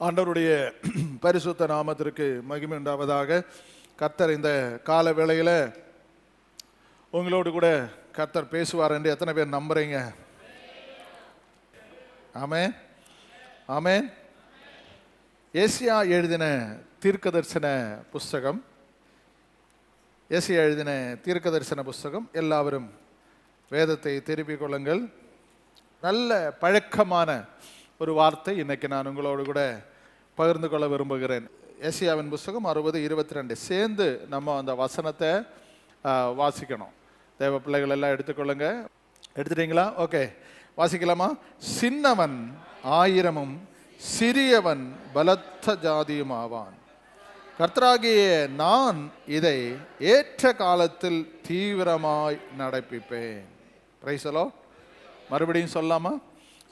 ஆண்டவருடைய பரிசுத்த நாமத்திற்கு மகிமை உண்டாவதாக. கர்த்தர் இந்த கால வேளையில் உங்களோடு கூட கர்த்தர் பேசுவார் என்று எத்தனை பேர் நம்புறீங்க? ஆமென், ஆமென். ஏசியா எழுதின தீர்க்கதரிசன புஸ்தகம், ஏசியா எழுதின தீர்க்கதரிசன புஸ்தகம். எல்லாரும் வேதத்தை திருப்பிக் கொள்ளுங்கள். நல்ல பழக்கமான ஒரு வார்த்தை இன்னைக்கு நான் உங்களோடு கூட பகிர்ந்து கொள்ள விரும்புகிறேன். ஏசியாவின் புஸ்தகம் 60:22 சேர்ந்து நம்ம அந்த வசனத்தை வாசிக்கணும். தேவ பிள்ளைகள் எல்லாம் எடுத்துக்கொள்ளுங்க. எடுத்துட்டீங்களா? ஓகே, வாசிக்கலாமா? சின்னவன் 1000 சிறியவன் பலத்த ஜாதியும் ஆவான். கர்த்தராகிய நான் இதை ஏற்ற காலத்தில் தீவிரமாய் நடப்பிப்பேன். Praise the Lord. மறுபடியும் சொல்லாமா?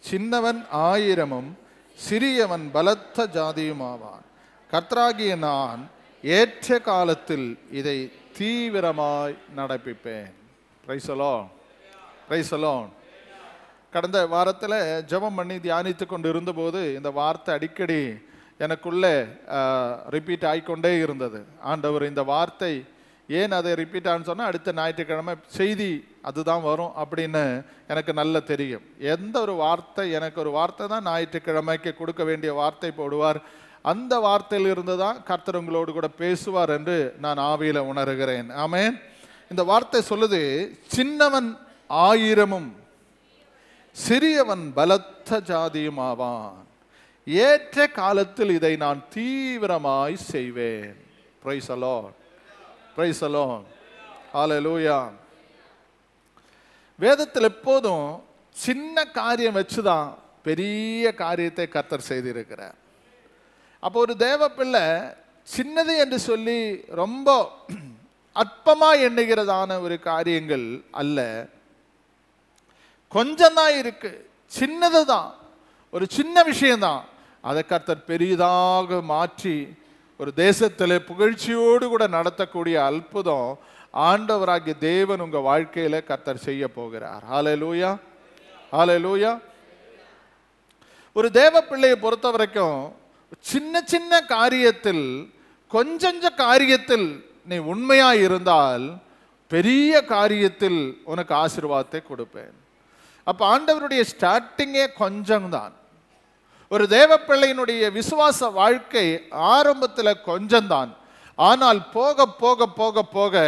சின்னவன் 1000 சிறியவன் பலத்த ஜாதியும் ஆவான். கர்த்தராகிய நான் ஏற்ற காலத்தில் இதை தீவிரமாய் நடப்பிப்பேன். Praise the Lord, praise the Lord. கடந்த வாரத்தில் ஜெபம் பண்ணி தியானித்து கொண்டு இருந்தபோது இந்த வார்த்தை அடிக்கடி எனக்குள்ளே ரிப்பீட் ஆகிக்கொண்டே இருந்தது. ஆண்டவர் இந்த வார்த்தை ஏன் அதை ரிப்பீட் ஆன்னு சொன்னால் அடுத்த ஞாயிற்றுக்கிழமை செய்தி அதுதான் வரும் அப்படின்னு எனக்கு நல்ல தெரியும். எந்த ஒரு வார்த்தை, எனக்கு ஒரு வார்த்தை தான் ஞாயிற்றுக்கிழமைக்கு கொடுக்க வேண்டிய வார்த்தை போடுவார். அந்த வார்த்தையில் இருந்து தான் கர்த்தர் உங்களோடு கூட பேசுவார் என்று நான் ஆவியில் உணர்கிறேன். ஆமென். இந்த வார்த்தை சொல்லுது, சின்னவன் 1000 சிறியவன் பலத்த ஜாதியும் ஆவான். ஏற்ற காலத்தில் இதை நான் தீவிரமாய் செய்வேன். Praise the Lord, praise the Lord, hallelujah. வேதத்தில் எப்போதும் சின்ன காரியம் வச்சுதான் பெரிய காரியத்தை கர்த்தர் செய்திருக்கிறார். அப்போ ஒரு தேவ பிள்ளை சின்னது என்று சொல்லி ரொம்ப அற்பமா எண்ணுகிறதான ஒரு காரியங்கள் அல்ல. கொஞ்சம் தான் இருக்கு, சின்னது தான், ஒரு சின்ன விஷயம்தான். அதை கர்த்தர் பெரிதாக மாற்றி ஒரு தேசத்தில் புகழ்ச்சியோடு கூட நடத்தக்கூடிய அற்புதம் ஆண்டவராகிய தேவன் உங்க வாழ்க்கையில கர்த்தர் செய்ய போகிறார். ஹல்லேலூயா, ஹல்லேலூயா. ஒரு தேவ பிள்ளையை பொறுத்த வரைக்கும் சின்ன சின்ன காரியத்தில், கொஞ்ச காரியத்தில் நீ உண்மையா இருந்தால் பெரிய காரியத்தில் உனக்கு ஆசீர்வாதத்தை கொடுப்பேன். அப்ப ஆண்டவருடைய ஸ்டார்டிங்கே கொஞ்சம் தான். ஒரு தேவ பிள்ளையினுடைய விசுவாச வாழ்க்கை ஆரம்பத்தில் கொஞ்சம்தான். ஆனால் போக போக போக போக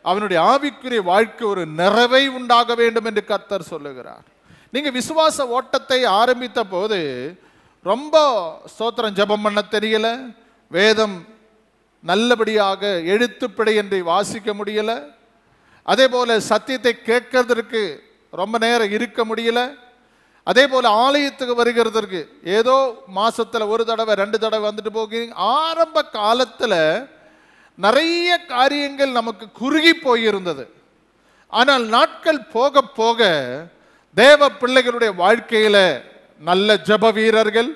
அவனுடைய ஆவிக்குரிய வாழ்க்கை ஒரு நிறைவை உண்டாக வேண்டும் என்று கர்த்தர் சொல்லுகிறார். நீங்க விசுவாச ஓட்டத்தை ஆரம்பித்த போது ரொம்ப ஸ்தோத்திரம் ஜெபம் பண்ண தெரியல, வேதம் நல்லபடியாக எழுத்துப்பிழை என்று வாசிக்க முடியல, அதே போல சத்தியத்தை கேட்கறதற்கு ரொம்ப நேரம் இருக்க முடியல, அதே போல ஆலயத்துக்கு வருகிறதற்கு ஏதோ மாசத்துல ஒரு தடவை 2 தடவை வந்துட்டு போகிறீங்க. ஆரம்ப காலத்துல நிறைய காரியங்கள் நமக்கு குறுகி போயிருந்தது. ஆனால் நாட்கள் போக போக தேவ பிள்ளைகளுடைய வாழ்க்கையில நல்ல ஜெப வீரர்கள்,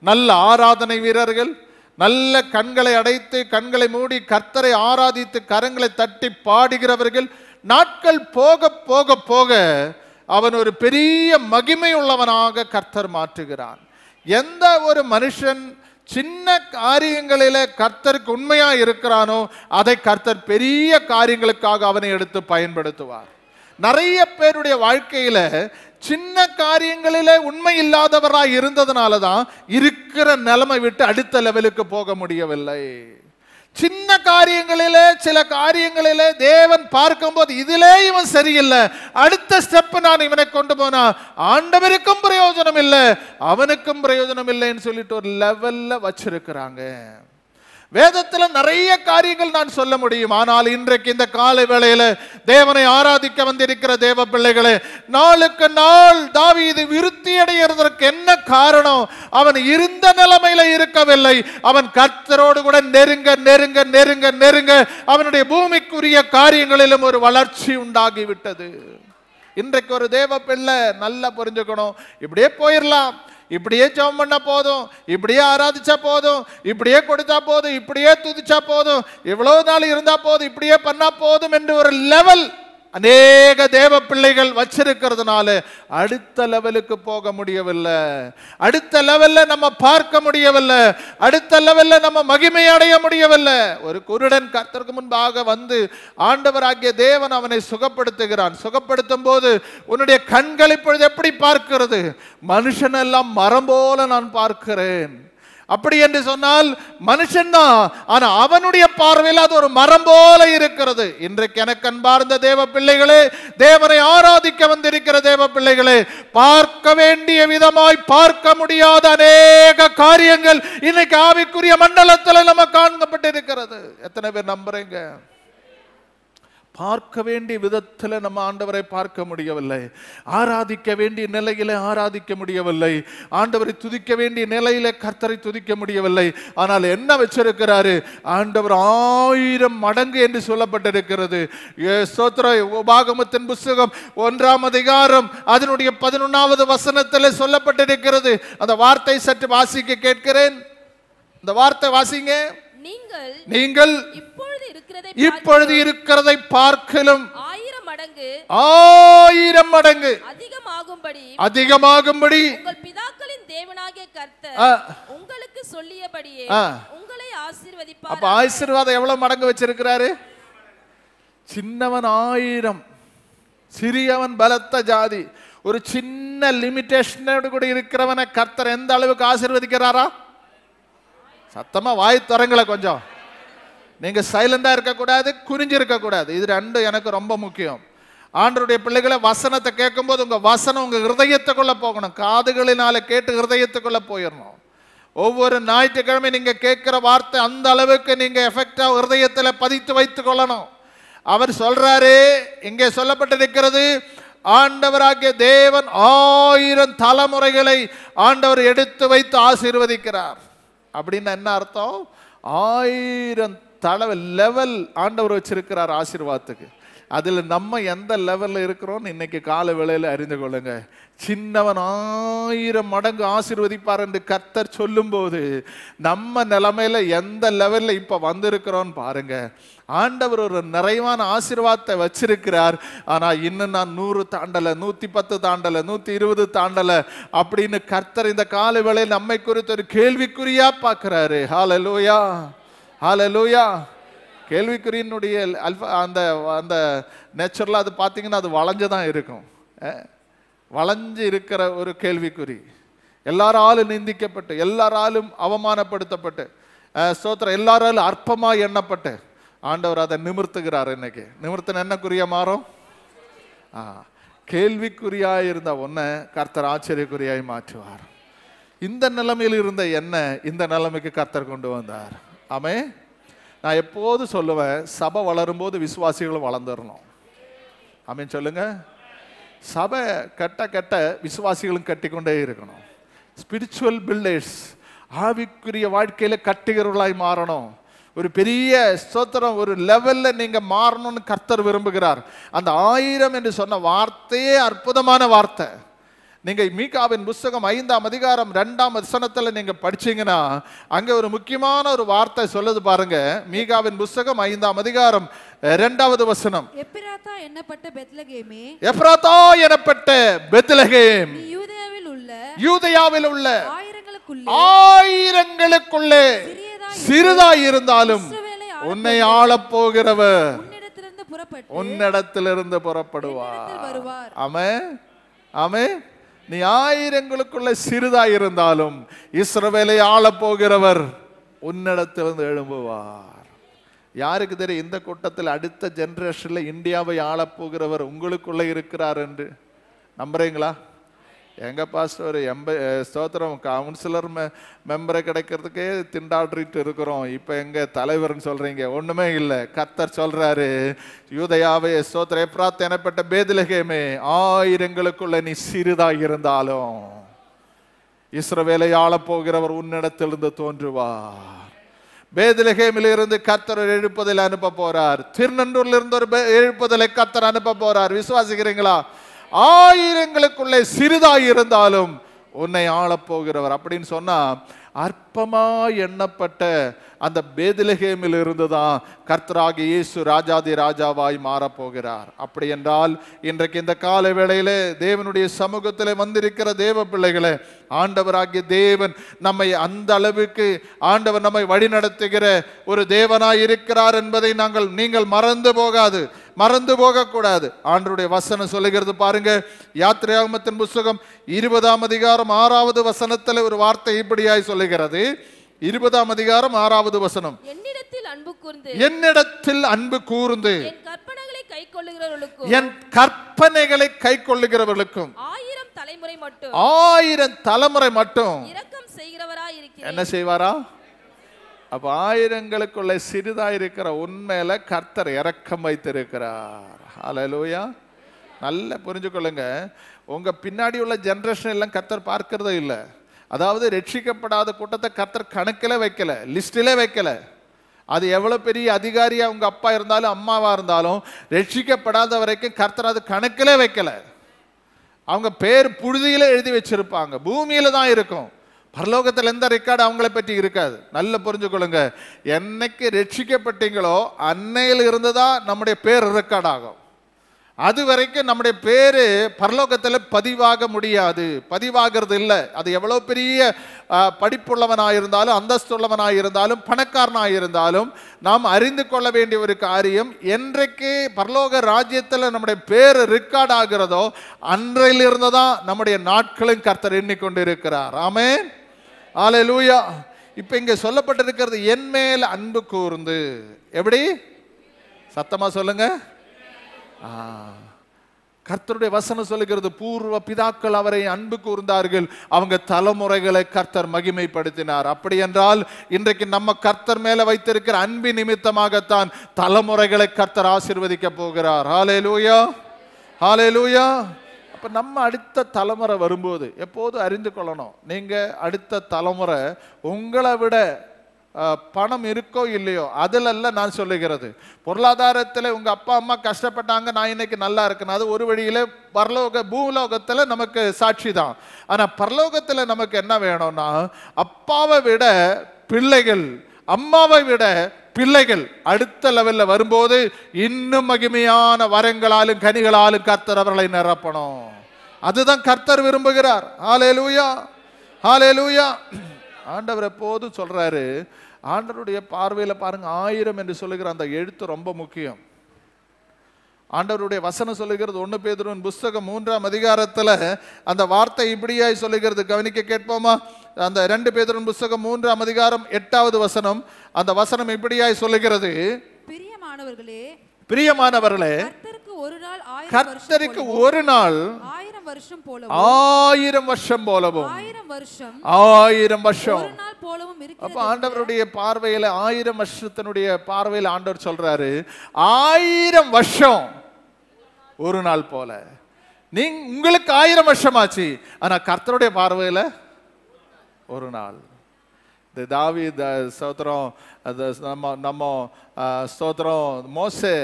நல்ல ஆராதனை வீரர்கள், நல்ல கண்களை அடைத்து கண்களை மூடி கர்த்தரை ஆராதித்து கரங்களை தட்டி பாடுகிறவர்கள், நாட்கள் போக போக போக அவன் ஒரு பெரிய மகிமை உள்ளவனாக கர்த்தர் மாற்றுகிறான். எந்த ஒரு மனுஷன் சின்ன காரியங்களில கர்த்தருக்கு உண்மையா இருக்கிறானோ அதை கர்த்தர் பெரிய காரியங்களுக்காக அவனை எடுத்து பயன்படுத்துவார். நிறைய பேருடைய வாழ்க்கையில சின்ன காரியங்களில உண்மை இல்லாதவராய் இருந்ததுனால தான் இருக்கிற நிலைமை விட்டு அடுத்த லெவலுக்கு போக முடியவில்லை. சின்ன காரியங்களிலே, சில காரியங்களிலே தேவன் பார்க்கும்போது இதிலே இவன் சரியில்லை, அடுத்த ஸ்டெப் நான் இவனை கொண்டு போனா ஆண்டவருக்கும் பிரயோஜனம் இல்லை, அவனுக்கும் பிரயோஜனம் இல்லைன்னு சொல்லிட்டு ஒரு லெவல்ல வச்சிருக்கிறாங்க. வேதத்தில் நிறைய காரியங்கள் நான் சொல்ல முடியும். ஆனால் இன்றைக்கு இந்த காலை வேளையில தேவனை ஆராதிக்க வந்திருக்கிற தேவ பிள்ளைகளே, நாளுக்கு நாள் தாவீது விருத்தி அடைகிறதற்கு என்ன காரணம்? அவன் இருந்த நிலைமையில இருக்கவில்லை. அவன் கர்த்தரோடு கூட நெருங்க நெருங்க நெருங்க நெருங்க அவனுடைய பூமிக்குரிய காரியங்களிலும் ஒரு வளர்ச்சி உண்டாகிவிட்டது. இன்றைக்கு ஒரு தேவ பிள்ளை நல்லா புரிஞ்சுக்கணும், இப்படியே போயிடலாம், இப்படியே ஜெபம் பண்ண போதும், இப்படியே ஆராதிச்சா போதும், இப்படியே கொடுத்தா போதும், இப்படியே துதிச்சா போதும், எவ்வளவு நாள் இருந்தா போதும், இப்படியே பண்ணா போதும் என்று ஒரு லெவல் அநேக தேவ பிள்ளைகள் வச்சிருக்கிறதுனால அடுத்த லெவலுக்கு போக முடியவில்லை, அடுத்த லெவல்ல நம்ம பார்க்க முடியவில்லை, அடுத்த லெவல்ல நம்ம மகிமை அடைய முடியவில்லை. ஒரு குருடன் கர்த்தருக்கு முன்பாக வந்து ஆண்டவராகிய தேவன் அவனை சுகப்படுத்துகிறான். சுகப்படுத்தும் போது உன்னுடைய கண்கள் இப்பொழுது எப்படி பார்க்கிறது? மனுஷன் எல்லாம் மரம் போல நான் பார்க்கிறேன். அப்படி என்று சொன்னால் மனுஷன் தான், ஆனா அவனுடைய பார்வையில் அது ஒரு மரம் போல இருக்கிறது. இன்றைக்கு எனக்கு அன்பார்ந்த தேவ பிள்ளைகளே, தேவனை ஆராதிக்க வந்திருக்கிற தேவ பிள்ளைகளே, பார்க்க வேண்டிய விதமாய் பார்க்க முடியாத அநேக காரியங்கள் இன்னைக்கு ஆவிக்குரிய மண்டலத்தில் நம்ம காணப்பட்டிருக்கிறது. எத்தனை பேர் நம்புறீங்க? பார்க்க வேண்டிய விதத்தில் நம்ம ஆண்டவரை பார்க்க முடியவில்லை, ஆராதிக்க வேண்டிய நிலையில ஆராதிக்க முடியவில்லை, ஆண்டவரை துதிக்க வேண்டிய நிலையில கர்த்தரை துதிக்க முடியவில்லை. ஆனால் என்ன வச்சிருக்கிறாரு? ஆண்டவர் 1000 மடங்கு என்று சொல்லப்பட்டிருக்கிறது. உபாகமத்தின் புஸ்தகம் 1ஆம் அதிகாரம் அதனுடைய 11வது வசனத்தில் சொல்லப்பட்டிருக்கிறது. அந்த வார்த்தை சற்று வாசிக்க கேட்கிறேன். அந்த வார்த்தை வாசிங்க. நீங்கள் இப்பொழுது இருக்கிறதை பார்க்கலும் 1000 மடங்கு அதிகமாகும்படி உங்கள் பிதாக்களின் தேவனாகிய கர்த்தர் உங்களுக்கு சொல்லியபடியே உங்களை ஆசீர்வதிப்பார். அப்ப ஆசீர்வாதம் எவ்வளவு மடங்கு வச்சிருக்கிறாரு? சின்னவன் 1000, சிறியவன் பலத்த ஜாதி. ஒரு சின்ன லிமிட்டேஷனோடு கூட இருக்கிறவனை கர்த்தர் எந்த அளவுக்கு ஆசீர்வதிக்கிறாரா? சத்தமா வாய் தரங்களை. கொஞ்சம் நீங்க சைலண்டா இருக்கக்கூடாது, குறிஞ்சி இருக்கக்கூடாது. இது ரெண்டும் எனக்கு ரொம்ப முக்கியம். ஆண்டவருடைய பிள்ளைகளை வசனத்தை கேட்கும் போது உங்க வசனம் உங்க ஹிருதயத்துக்குள்ள போகணும். காதுகளினால கேட்டு ஹிருதயத்துக்குள்ள போயிடணும். ஒவ்வொரு ஞாயிற்றுக்கிழமை நீங்க கேட்கிற வார்த்தை அந்த அளவுக்கு நீங்க எஃபெக்டா ஹிருதயத்துல பதித்து வைத்துக் கொள்ளணும். அவர் சொல்றாரு, இங்கே சொல்லப்பட்டிருக்கிறது, ஆண்டவராகிய தேவன் 1000 தலைமுறைகளை ஆண்டவர் எடுத்து வைத்து ஆசீர்வதிக்கிறார். அப்படின்னு என்ன அர்த்தம்? 1000 லெவல் ஆண்டவர் வச்சிருக்கிறார் ஆசீர்வாதத்துக்கு. அதுல நம்ம எந்த லெவல்ல இருக்கிறோம் இன்னைக்கு கால வேளையில அறிந்து கொள்ளுங்க. சின்னவன் 1000 மடங்கு ஆசீர்வதிப்பார் என்று கர்த்தர் சொல்லும் போது நம்ம நிலைமையில எந்த லெவல்ல இப்ப வந்திருக்கிறோம் பாருங்க. ஆண்டவர் ஒரு நிறைவான ஆசீர்வாதத்தை வச்சிருக்கிறார். ஆனா இன்னும் நான் 100 தாண்டல, 110 தாண்டல, 120 தாண்டல அப்படின்னு கர்த்தர் இந்த கால வேளையில் நம்மை குறித்து ஒரு கேள்விக்குறியா பார்க்கிறாரு. ஹல்லேலூயா, ஹல்லேலூயா. கேள்விக்குறியினுடைய அந்த அந்த நேச்சுரலா அது பார்த்தீங்கன்னா அது வளைஞ்சுதான் இருக்கும். வளைஞ்சு இருக்கிற ஒரு கேள்விக்குறி, எல்லாராலும் நிந்திக்கப்பட்டு, எல்லாராலும் அவமானப்படுத்தப்பட்டு, ஸ்தோத்திரம், எல்லாராலும் அற்பமா எண்ணப்பட்டு ஆண்டவர் அதை நிமிர்த்துகிறார். இன்னைக்கு நிமிர்த்தன என்ன குறியா மாறும்? கேள்விக்குறியாய் இருந்த ஒன்ன கர்த்தர் ஆச்சரியக்குறியாய் மாற்றுவார். இந்த நிலைமையில் இருந்த என்ன இந்த நிலைமைக்கு கர்த்தர் கொண்டு வந்தார். ஆமே. நான் எப்போது சொல்லுவேன், சபை வளரும் போது விசுவாசிகளும் வளர்ந்துடணும். ஆமேன்னு சொல்லுங்க. சபை கட்ட கட்ட விசுவாசிகளும் கட்டிக்கொண்டே இருக்கணும். ஸ்பிரிச்சுவல் பில்டர்ஸ், ஆவிக்குரிய வாழ்க்கையில கட்டுகிறவர்களாய் மாறணும். ஒரு பெரிய ஸ்தோத்திரம், ஒரு லெவல்ல நீங்க மாறணும்னு கர்த்தர் விரும்புகிறார். அந்த 1000 என்று சொன்ன வார்த்தையே அற்புதமான வார்த்தை. நீங்க மீகாவின் புஸ்தகம் 5ஆம் அதிகாரம் 2ஆம் வசனத்துல நீங்க படிச்சீங்கன்னா அங்க ஒரு முக்கியமான ஒரு வார்த்தை சொல்லுது பாருங்க. மீகாவின் புஸ்தகம் 5ஆம் அதிகாரம் 2வது வசனம். எப்ராத்தா என்னப்பட்ட பெத்லகேமே, எப்ராத்தா என்னப்பட்ட பெத்லகேம், யூதேயாவில் உள்ள ஆயிரங்களுக்குள்ளே சிறிதாய் இருந்தாலும் உன்னை ஆளப் போகிறவர் உன்னிடத்திலிருந்து புறப்படுவார். ஆமென், ஆமென். நீ ஆயிரங்களுக்குள்ள சிறிதாய் இருந்தாலும் இஸ்ரவேலை ஆளப் போகிறவர் உன்னிடத்திலிருந்து எழும்புவார். யாருக்கு தெரியும் இந்த கூட்டத்தில் அடுத்த ஜெனரேஷன்ல இந்தியாவை ஆளப் போகிறவர் உங்களுக்குள்ள இருக்கிறார் என்று நம்புறீங்களா? எங்க பாஸ்டர் ஸ்தோத்திரம் கவுன்சிலர் மெம்பரை கிடைக்கிறதுக்கே திண்டாடிட்டு இருக்கிறோம், இப்ப எங்க தலைவர்னு சொல்றீங்க? ஒண்ணுமே இல்லை. கர்த்தர் சொல்றாரு, யூதேயாவே ஸ்தோத்திரம், எப்ராத் எனப்பட்ட பெத்லகேமே, ஆயிரங்களுக்குள்ள நீ சிறிதாய் இருந்தாலும் இஸ்ரவேலை ஆளப் போகிறவர் உன்னிடத்திலிருந்து தோன்றுவார். பெத்லகேமில் இருந்து கர்த்தர் எழுப்புதலை அனுப்ப போறார். திருநெண்டூர்ல இருந்து ஒரு எழுப்புதலை கர்த்தர் அனுப்ப போறார். விசுவாசிக்கிறீங்களா? ஆயிரங்களுக்குள்ளே சிறிதாய் இருந்தாலும் உன்னை ஆளப் போகிறவர் அப்படின்னு சொன்னா, அற்பமா எண்ணப்பட்ட அந்த பெத்லகேமில் இருந்துதான் கர்த்தராகிய இயேசு ராஜாதி ராஜாவாய் மாறப்போகிறார். அப்படி என்றால் இன்றைக்கு இந்த காலை வேளையிலே தேவனுடைய சமூகத்திலே வந்திருக்கிற தேவ பிள்ளைகளே, ஆண்டவராகிய தேவன் நம்மை அந்த அளவுக்கு ஆண்டவர் நம்மை வழிநடத்துகிற ஒரு தேவனாய் இருக்கிறார் என்பதை நீங்கள் மறந்து போகக்கூடாது. ஆண்டவருடைய வசனம் சொல்லுகிறது பாருங்க. யாத்திராகமத்தின் புத்தகம் 20ஆம் அதிகாரம் 6வது வசனத்தில் ஒரு வார்த்தை இப்படியாய் சொல்லுகிறது. 20ஆம் அதிகாரம் 6வது வசனம், என்னிடத்தில் அன்பு கூர்ந்து என் கற்பனைகளை கைக்கொள்ளுகிறவர்களுக்கும் 1000 தலைமுறை மட்டும் இரக்கம் செய்கிறவராய் இருக்கிறேன். என்ன செய்வாரா? அப்ப 1000ங்களுக்குள்ள சிறிதா இருக்கிற உண்மையில கர்த்தர் இரக்கம் வைத்திருக்கிறார். ஹல்லேலூயா. நல்லா புரிஞ்சுக்கொள்ளுங்க. உங்க பின்னாடி உள்ள ஜெனரேஷன் எல்லாம் கர்த்தர் பார்க்கறதே இல்லை. அதாவது ரட்சிக்கப்படாத கூட்டத்தை கர்த்தர் கணக்கிலே வைக்கல, லிஸ்டிலே வைக்கல. அது எவ்வளவு பெரிய அதிகாரியா உங்க அப்பா இருந்தாலும் அம்மாவா இருந்தாலும் ரட்சிக்கப்படாத வரைக்கும் கர்த்தர் அது கணக்கிலே வைக்கல. அவங்க பேர் புழுதியில எழுதி வச்சிருப்பாங்க, பூமியில தான் இருக்கும். பரலோகத்தில் எந்த ரெக்கார்டு அவங்களை பற்றி இருக்காது. நல்ல புரிஞ்சுக்கொள்ளுங்க. என்னைக்கு ரட்சிக்கப்பட்டீங்களோ அன்னையில் இருந்துதான் நம்முடைய பேர் ரெக்கார்ட் ஆகும். அது வரைக்கும் நம்முடைய பேரு பரலோகத்தில் பதிவாக முடியாது, பதிவாகிறது இல்லை. அது எவ்வளவு பெரிய படிப்புள்ளவனாயிருந்தாலும் அந்தஸ்துள்ளவனாயிருந்தாலும் பணக்காரனாயிருந்தாலும் நாம் அறிந்து கொள்ள வேண்டிய ஒரு காரியம், என்றைக்கு பரலோக ராஜ்யத்தில் நம்முடைய பேர் ரெக்கார்ட் ஆகிறதோ அன்றையிலிருந்து தான் நம்முடைய நாட்களும் கர்த்தர் எண்ணிக்கொண்டிருக்கிறார். ஆமென். ஹல்லேலூயா. இப்ப இங்க சொல்லப்பட்டிருக்கிறது, என் மேல் அன்பு கூர்ந்து. எப்படி? சத்தமா சொல்லுங்க. கர்த்தருடைய வசனம் சொல்லுகிறது, பூர்வ பிதாக்கள் அவரை அன்பு கூர்ந்தார்கள், அவங்க தலைமுறைகளை கர்த்தர் மகிமைப்படுத்தினார். அப்படி என்றால் இன்றைக்கு நம்ம கர்த்தர் மேல வைத்திருக்கிற அன்பின் நிமித்தமாகத்தான் தலைமுறைகளை கர்த்தர் ஆசீர்வதிக்க போகிறார். ஹல்லேலூயா, ஹல்லேலூயா. அப்ப நம்ம அடுத்த தலைமுறை வரும்போது எப்போதும் அறிந்து கொள்ளணும், நீங்க அடுத்த தலைமுறை உங்களை விட பணம் இருக்கோ இல்லையோ அதிலல்ல நான் சொல்லுகிறது. பொருளாதாரத்தில் உங்க அப்பா அம்மா கஷ்டப்பட்டாங்க, நான் இன்னைக்கு நல்லா இருக்கேன், அது ஒரு வழியில பூலோகத்துல நமக்கு சாட்சி தான். ஆனா பரலோகத்துல நமக்கு என்ன வேணும்னா, அப்பாவை விட பிள்ளைகள், அம்மாவை விட பிள்ளைகள் அடுத்த லெவல்ல வரும்போது இன்னும் மகிமையான வரங்களாலும் கனிகளாலும் கர்த்தர் அவர்களை நிரப்பணும். அதுதான் கர்த்தர் விரும்புகிறார். ஹல்லேலூயா, ஹல்லேலூயா. ஆண்டவர் எப்போதும் சொல்றாரு, ஆண்டவருடைய பார்வையில பாருங்க, 1000 என்று சொல்லுகிற அந்த எழுத்து ரொம்ப முக்கியம். ஆண்டவருடைய வசனம் சொல்லுகிறது, 1 பேதுருவின் புத்தகம் 3ஆம் அதிகாரத்துல அந்த வார்த்தை இப்படியாய் சொல்லுகிறது. கவனிக்க கேட்போமா? அந்த 2 பேதுருவின் புத்தகம் 3ஆம் அதிகாரம் 8வது வசனம், அந்த வசனம் இப்படியாய் சொல்லுகிறது, பிரியமானவர்களே கர்த்தருக்கு ஒரு நாள் 1000 வருஷம் போலவும் 1000 வருஷம். அப்ப ஆண்டவருடைய பார்வையில 1000 வருஷத்தினுடைய பார்வையில் ஆண்டவர் சொல்றாரு, 1000 வருஷம் ஒரு நாள் போல. உங்களுக்கு 1000 வருஷம் ஆச்சு, ஆனா கர்த்தருடைய பார்வையில ஒரு நாள். தாவீது ஸ்தோத்திரம், நம்ம ஸ்தோத்திரம், மோசே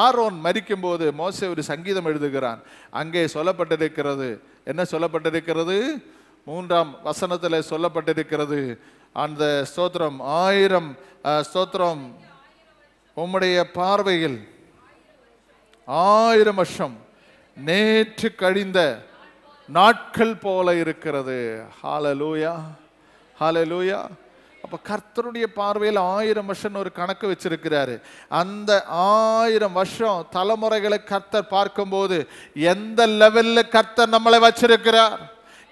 ஆரோன் மரிக்கும் போது மோசே ஒரு சங்கீதம் எழுதுகிறான். அங்கே சொல்லப்பட்டிருக்கிறது, என்ன சொல்லப்பட்டிருக்கிறது? 3ஆம் வசனத்தில் சொல்லப்பட்டிருக்கிறது, அந்த ஸ்தோத்திரம் 1000 ஸ்தோத்திரம் உம்முடைய பார்வையில் 1000 வருஷம் நேற்று கழிந்த நாட்கள் போல இருக்கிறது. ஹல்லேலூயா, ஹல்லேலூயா. அப்ப கர்த்தருடைய பார்வையில் 1000 வருஷம் ஒரு கணக்கு வச்சிருக்கிறாரு. அந்த 1000 வருஷம் தலைமுறைகளை கர்த்தர் பார்க்கும்போது எந்த லெவல்ல கர்த்தர் நம்மளை வச்சிருக்கிறார்,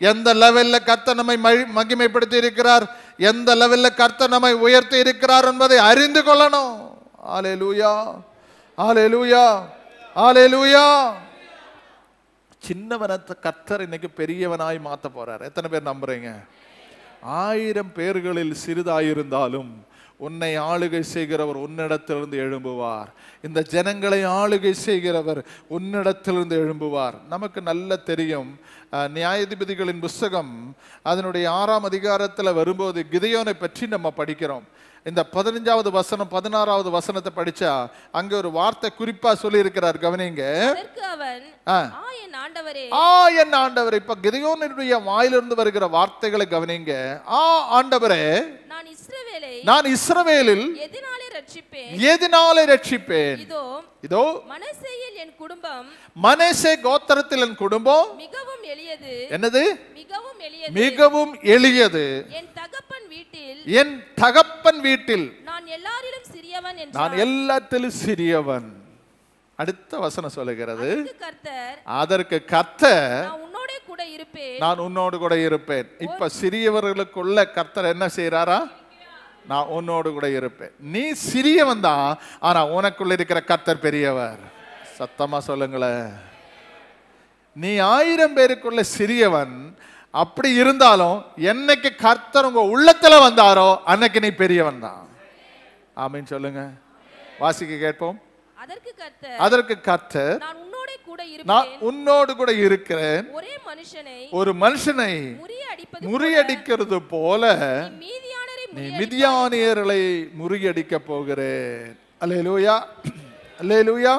எந்த லெவல்ல கர்த்தர் நம்மை மகிமைப்படுத்தி இருக்கிறார், எந்த லெவல்ல கர்த்தர் நம்மை உயர்த்தி இருக்கிறார் என்பதை அறிந்து கொள்ளணும். ஹல்லேலூயா, ஹல்லேலூயா, ஹல்லேலூயா. சின்னவனத்தை கர்த்தர் இன்னைக்கு பெரியவனாய் மாத்த போறார். எத்தனை பேர் நம்புறீங்க? 1000 பேர்களில் சிறிதாயிருந்தாலும் உன்னை ஆளுகை செய்கிறவர் உன்னிடத்திலிருந்து எழும்புவார். இந்த ஜனங்களை ஆளுகை செய்கிறவர் உன்னிடத்திலிருந்து எழும்புவார். நமக்கு நல்ல தெரியும், நியாயாதிபதிகளின் புத்தகம் அதனுடைய 6ஆம் அதிகாரத்தில் வரும்போது கிதியோனை பற்றி நம்ம படிக்கிறோம். இந்த 15வது வசனம் 16வது வசனத்தை படிச்சா அங்க ஒரு வார்த்தை குறிப்பா சொல்லி இருக்கிறார், கவனிங்க. அதற்கு அவன், என் ஆண்டவரே, என் ஆண்டவரே. இப்ப கிதியோனுடைய வாயிலிருந்து வருகிற வார்த்தைகளை கவனிங்க. ஆண்டவரே, நான் இஸ்ரவேலில் எதினாலே ரட்சிப்பேன்? இதோ மனசேயில் என் குடும்பம், மனசே கோத்திரத்தில் என் குடும்பம் மிகவும் எளியது. என்னது? மிகவும் எளியது, மிகவும் எளியது. என் தகப்பன் வீட்டில் நான் எல்லாரிலும் சிறியவன் என்றார். நான் எல்லாத்திலும் சிறியவன். அடுத்த வசனம் சொல்லுகிறது, அதற்கு கர்த்தர், நான் உன்னோடு கூட இருப்பேன். இப்ப சிறியவர்களுக்குள்ள கர்த்தர் என்ன செய்யறாரா? நான் உன்னோடு கூட இருப்பேன். நீ சிறியவன் தான், ஆனா உனக்குள்ள இருக்கிற கர்த்தர் பெரியவர். சத்தமா சொல்லுங்களேன். நீ 1000 பேருக்குள்ள சிறியவன், அப்படி இருந்தாலும் என்னைக்கு கர்த்தர் உங்க உள்ளத்துல வந்தாரோ அன்னைக்கு நீ பெரியவன் தான். ஆமீன் சொல்லுங்க. வாசிக்க கேட்போம். அதற்கு கர்த்தர், நான் உன்னோடு கூட இருக்கிறேன். ஒரு மனுஷனை முறியடிக்கிறது போல நீ மிதியானியர்களை முறியடிக்க போகிறேன். அல்லேலூயா, அல்லேலூயா.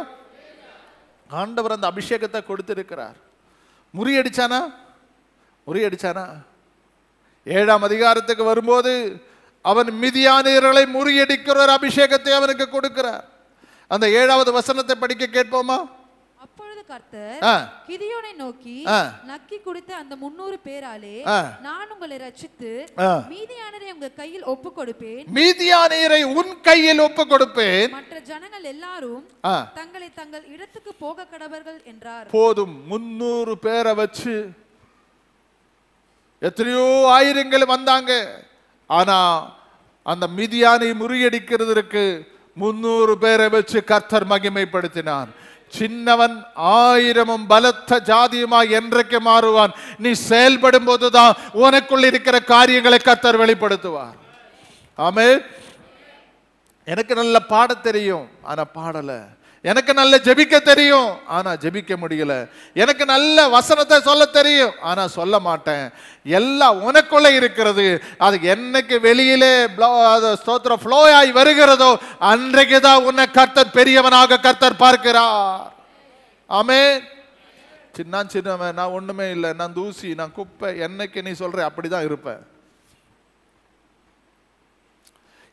ஆண்டவர் அந்த அபிஷேகத்தை கொடுத்திருக்கிறார். முறியடிச்சானா? 7ஆம் அதிகாரத்துக்கு வரும்போது அவன் மிதியானியர்களை முறியடிக்கிற ஒரு அபிஷேகத்தை அவனுக்கு கொடுக்கிறார். அந்த 7வது வசனத்தை படிக்க கேட்போமா? அப்பொழுது கர்த்தர் கிதியோனை நோக்கி, நக்கி குடித்த அந்த 300 பேராலே நான் உங்களை ரட்சித்து மீதியானரை உங்க கையில் ஒப்பு கொடுப்பேன். மீதியானரை உன் கையில் ஒப்பு கொடுப்பேன். மற்ற ஜனங்கள் எல்லாரும் தங்களை தங்கள் இடத்துக்கு போக கடவர்கள் என்றார். போதும். 300 பேரை வச்சு எத்தனையோ ஆயிரங்கள் வந்தாங்க. ஆனா அந்த மிதியானை முறியடிக்கிறதுக்கு 300 பேரை வச்சு கர்த்தர் மகிமைப்படுத்தினான். சின்னவன் 1000 பலத்த ஜாதியுமாய் என்றைக்கு மாறுவான். நீ செயல்படும் போதுதான் உனக்குள்ள இருக்கிற காரியங்களை கர்த்தர் வெளிப்படுத்துவார். ஆமென். எனக்கு நல்ல பாட தெரியும், ஆனா பாடல. எனக்கு நல்ல ஜெபிக்க தெரியும், ஆனா ஜெபிக்க முடியல. எனக்கு நல்ல வசனத்தை சொல்ல தெரியும், ஆனா சொல்ல மாட்டேன். எல்லாம் உனக்குள்ள இருக்கிறது. அது என்னைக்கு வெளியிலே ஸ்தோத்திரம் ஃப்ளோ ஆகி வருகிறதோ அன்றைக்கு தான் உன்னை கர்த்தர் பெரியவனாக கர்த்தர் பார்க்கிறார். ஆமென். சின்னவன், நான் ஒண்ணுமே இல்லை, நான் தூசி, நான் குப்பை, என்னைக்கு நீ சொல்ற அப்படிதான் இருப்பேன்.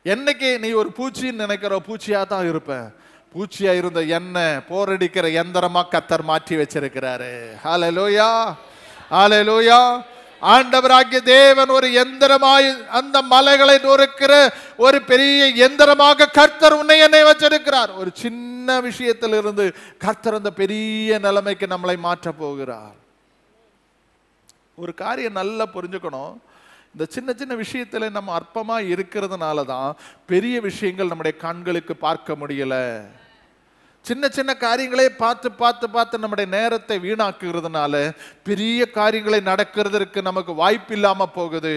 என்னைக்கு நீ ஒரு பூச்சின்னு நினைக்கிற பூச்சியா தான் இருப்பேன். பூச்சியா இருந்த என்ன போரடிக்கிற எந்திரமா கர்த்தர் மாற்றி வச்சிருக்கிறாரு. ஹல்லேலூயா, ஹல்லேலூயா. ஆண்டவராகிய தேவன் ஒரு எந்திரமாய் அந்த மலைகளை நொறுக்கிற ஒரு பெரிய எந்திரமாக கர்த்தர் உன்னை என்னை வச்சிருக்கிறார். ஒரு சின்ன விஷயத்திலிருந்து கர்த்தர் அந்த பெரிய நிலைமைக்கு நம்மளை மாற்ற போகிறார். ஒரு காரியம் நல்லா புரிஞ்சுக்கணும். இந்த சின்ன சின்ன விஷயத்துல நம்ம அற்பமா இருக்கிறதுனால தான் பெரிய விஷயங்கள் நம்முடைய கண்களுக்கு பார்க்க முடியல. சின்ன சின்ன காரியங்களே பார்த்து பார்த்து பார்த்து நம்முடைய நேரத்தை வீணாக்குறதுனால பெரிய காரியங்களை நடக்கிறதுக்கு நமக்கு வாய்ப்பு இல்லாம போகுது.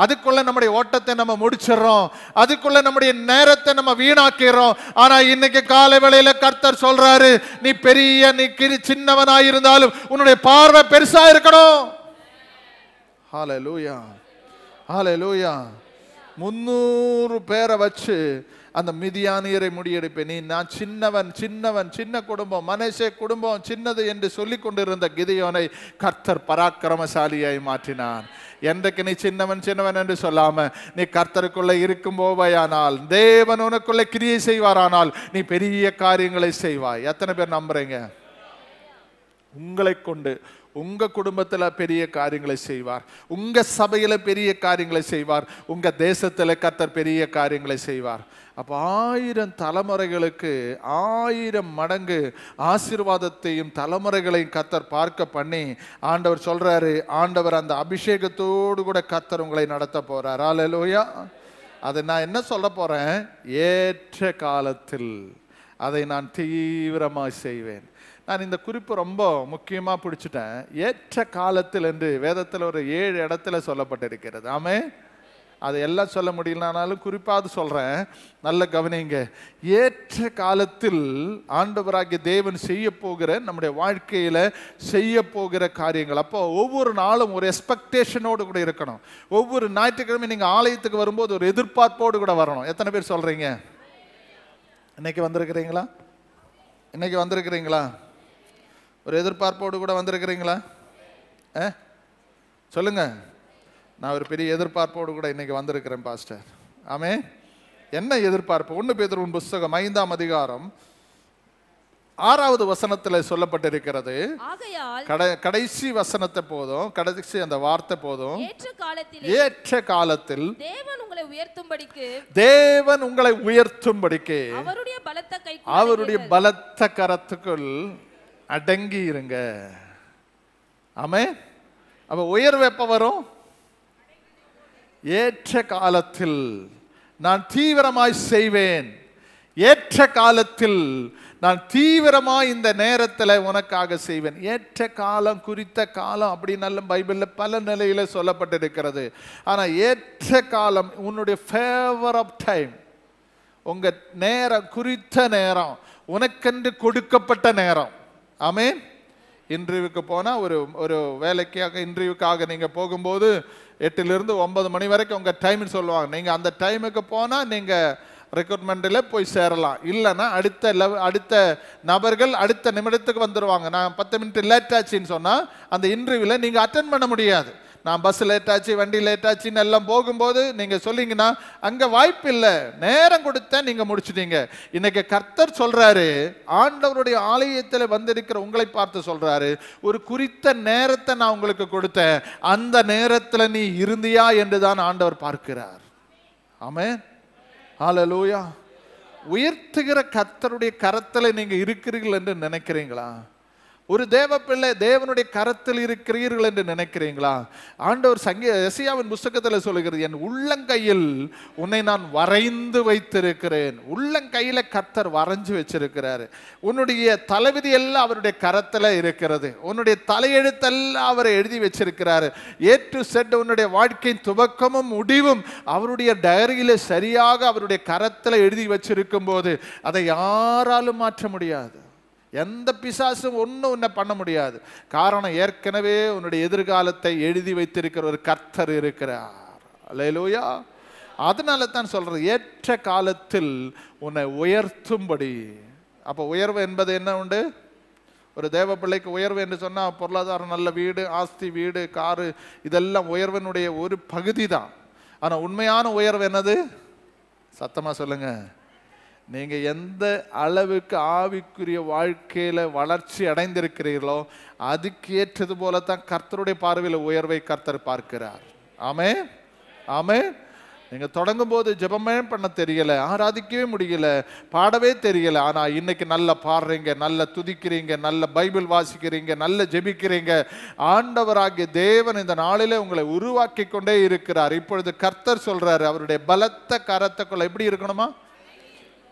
அதுக்குள்ள நம்முடைய ஓட்டத்தை நம்ம முடிச்சிடறோம், அதுக்குள்ள நம்முடைய நேரத்தை நம்ம வீணாக்கிறோம். ஆனா இன்னைக்கு காலை வேளையில கர்த்தர் சொல்றாரு, நீ பெரிய நீ சின்னவனாயிருந்தாலும் உன்னுடைய பார்வை பெருசா இருக்கணும். ஹல்லேலூயா, ஹல்லேலூயா. 300 பேரை வச்சு அந்த மிதியானியரை முறியடிப்பேன். நான் சின்னவன், சின்ன குடும்பம், மனசே குடும்பம் சின்னது என்று சொல்லி கொண்டிருந்த கிதியோனை கர்த்தர் பராக்கிரமசாலியாய் மாற்றினான். என்றைக்கு நீ சின்னவன் என்று சொல்லாம நீ கர்த்தருக்குள்ள இருக்கும் போவாயானால், தேவன் உனக்குள்ள கிரியை செய்வாரானால் நீ பெரிய காரியங்களை செய்வாய். எத்தனை பேர் நம்புறீங்க? உங்களை கொண்டு உங்க குடும்பத்துல பெரிய காரியங்களை செய்வார், உங்க சபையில பெரிய காரியங்களை செய்வார், உங்க தேசத்துல கர்த்தர் பெரிய காரியங்களை செய்வார். அப்ப 1000 தலைமுறைகளுக்கு 1000 மடங்கு ஆசீர்வாதத்தையும் தலைமுறைகளையும் கர்த்தர் பார்க்க பண்ணி ஆண்டவர் சொல்றாரு, ஆண்டவர் அந்த அபிஷேகத்தோடு கூட கர்த்தர் உங்களை நடத்த போறார். ஹல்லேலூயா. அதை நான் என்ன சொல்ல போறேன்? ஏற்ற காலத்தில் அதை நான் தீவிரமாய் செய்வேன். நான் இந்த குறிப்பு ரொம்ப முக்கியமா பிடிச்சிட்டேன். ஏற்ற காலத்தில் என்று வேதத்தில் ஒரு 7 இடத்துல சொல்லப்பட்டிருக்கிறது. ஆமென். அது எல்லாம் சொல்ல முடியலனாலும் குறிப்பாக சொல்றேன், நல்ல கவனிங்க. ஏற்ற காலத்தில் ஆண்டவராகிய தேவன் செய்ய போகிற, நம்முடைய வாழ்க்கையில செய்ய போகிற காரியங்கள். அப்போ ஒவ்வொரு நாளும் ஒரு எக்ஸ்பெக்டேஷனோடு கூட இருக்கணும். ஒவ்வொரு ஞாயிற்றுக்கிழமை நீங்க ஆலயத்துக்கு வரும்போது ஒரு எதிர்பார்ப்போடு கூட வரணும். எத்தனை பேர் சொல்றீங்க? இன்னைக்கு வந்திருக்கிறீங்களா? இன்னைக்கு வந்திருக்கிறீங்களா? ஒரு எதிர்பார்ப்போடு கூட வந்திருக்கிறீங்களா? சொல்லுங்க. நான் ஒரு பெரிய எதிர்பார்ப்போடு கூட இன்னைக்கு வந்திருக்கிறேன் பாஸ்டர். ஆமே. என்ன எதிர்பார்ப்பு? 1 பேதுரு புஸ்தகம் 5ஆம் அதிகாரம் 6வது வசனத்தில் சொல்லப்பட்டிருக்கிறது. கடைசி வசனத்தை போதும், கடைசி அந்த வார்த்தை போதும். ஏற்ற காலத்தில் தேவன் உங்களை உயர்த்தும்படிக்கு அவருடைய பலத்த கரத்துக்குள் அடங்கி இருங்க. ஆமே. அப்ப உயர்வு எப்ப வரும்? ஏற்ற காலத்தில் நான் தீவிரமாய் செய்வேன். ஏற்ற காலத்தில் நான் தீவிரமாய் இந்த நேரத்தில் உனக்காக செய்வேன். ஏற்ற காலம், குறித்த காலம் அப்படி நல்ல பைபிளில் பல நிலையில சொல்லப்பட்டிருக்கிறது. ஆனால் ஏற்ற காலம் உன்னுடைய ஃபேவர் ஆஃப் டைம், உங்க நேரம், குறித்த நேரம், உனக்கென்று கொடுக்கப்பட்ட நேரம். ஆமென். இன்டர்வியூக்கு போனால் ஒரு வேலைக்காக இன்டர்வியூக்காக நீங்கள் போகும்போது 8லிருந்து 9 மணி வரைக்கும் உங்கள் டைம்னு சொல்லுவாங்க. நீங்கள் அந்த டைமுக்கு போனால் நீங்கள் ரெக்ரூட்மெண்ட்டில் போய் சேரலாம். இல்லைன்னா அடுத்த நபர்கள் அடுத்த நிமிடத்துக்கு வந்துடுவாங்க. நான் 10 மினிட் லேட் ஆச்சுன்னு சொன்னால் அந்த இன்டர்வியூவில் நீங்கள் அட்டென்ட் பண்ண முடியாது. நான் பஸ் லேட் ஆச்சு, வண்டி லேட் ஆச்சுன்னு எல்லாம் போகும்போது நீங்கள் சொல்லிங்கன்னா அங்கே வாய்ப்பு இல்லை. நேரம் கொடுத்த நீங்கள் முடிச்சுட்டீங்க. இன்னைக்கு கர்த்தர் சொல்றாரு, ஆண்டவருடைய ஆலயத்தில் வந்திருக்கிற உங்களை பார்த்து சொல்றாரு, ஒரு குறித்த நேரத்தை நான் உங்களுக்கு கொடுத்தேன், அந்த நேரத்தில் நீ இருந்தியா என்று தான் ஆண்டவர் பார்க்கிறார். ஆமென். ஹல்லேலூயா. உயர்த்துகிற கர்த்தருடைய கரத்தில் நீங்க இருக்கிறீர்கள் என்று நினைக்கிறீங்களா? ஒரு தேவ பிள்ளை தேவனுடைய கரத்தில் இருக்கிறீர்கள் என்று நினைக்கிறீங்களா? ஆண்டவர் எசையாவின் புத்தகத்தில் சொல்லுகிறது, என் உள்ளங்கையில் உன்னை நான் வரைந்து வைத்திருக்கிறேன். உள்ளங்கையில கர்த்தர் வரைஞ்சு வச்சிருக்கிறாரு. உன்னுடைய தலைவிதி எல்லாம் அவருடைய கரத்தில் இருக்கிறது. உன்னுடைய தலையெழுத்தெல்லாம் அவரை எழுதி வச்சிருக்கிறாரு. A to Z உன்னுடைய வாழ்க்கையின் துவக்கமும் முடிவும் அவருடைய டைரியில சரியாக அவருடைய கரத்தில் எழுதி வச்சிருக்கும் போது அதை யாராலும் மாற்ற முடியாது. எந்த பிசாசும் ஒன்றும் உன்னை பண்ண முடியாது. காரணம், ஏற்கனவே உன்னுடைய எதிர்காலத்தை எழுதி வைத்திருக்கிற ஒரு கர்த்தர் இருக்கிறார். அல்லேலூயா. அதனால தான் சொல்றது, ஏற்ற காலத்தில் உன்னை உயர்த்தும்படி. அப்போ உயர்வு என்பது என்ன உண்டு? ஒரு தேவ பிள்ளைக்கு உயர்வு என்று சொன்னால் பொருளாதாரம், நல்ல வீடு, ஆஸ்தி, வீடு, காரு, இதெல்லாம் உயர்வினுடைய ஒரு பகுதி தான். ஆனால் உண்மையான உயர்வு என்னது? சத்தமாக சொல்லுங்க. நீங்க எந்த அளவுக்கு ஆவிக்குரிய வாழ்க்கையில வளர்ச்சி அடைந்திருக்கிறீர்களோ அதுக்கு ஏற்றது போல தான் கர்த்தருடைய பார்வையில் உயர்வை கர்த்தர் பார்க்கிறார். ஆமே. ஆமே. நீங்க தொடங்கும் போது ஜெபமே பண்ண தெரியல, ஆராதிக்கவே முடியல, பாடவே தெரியல. ஆனா இன்னைக்கு நல்ல பாடுறீங்க, நல்ல துதிக்கிறீங்க, நல்ல பைபிள் வாசிக்கிறீங்க, நல்ல ஜெபிக்கிறீங்க. ஆண்டவராகிய தேவன் இந்த நாளிலே உங்களை உருவாக்கி கொண்டே இருக்கிறார். இப்பொழுது கர்த்தர் சொல்றாரு, அவருடைய பலத்த கரத்துக்குள்ள எப்படி இருக்கணுமா?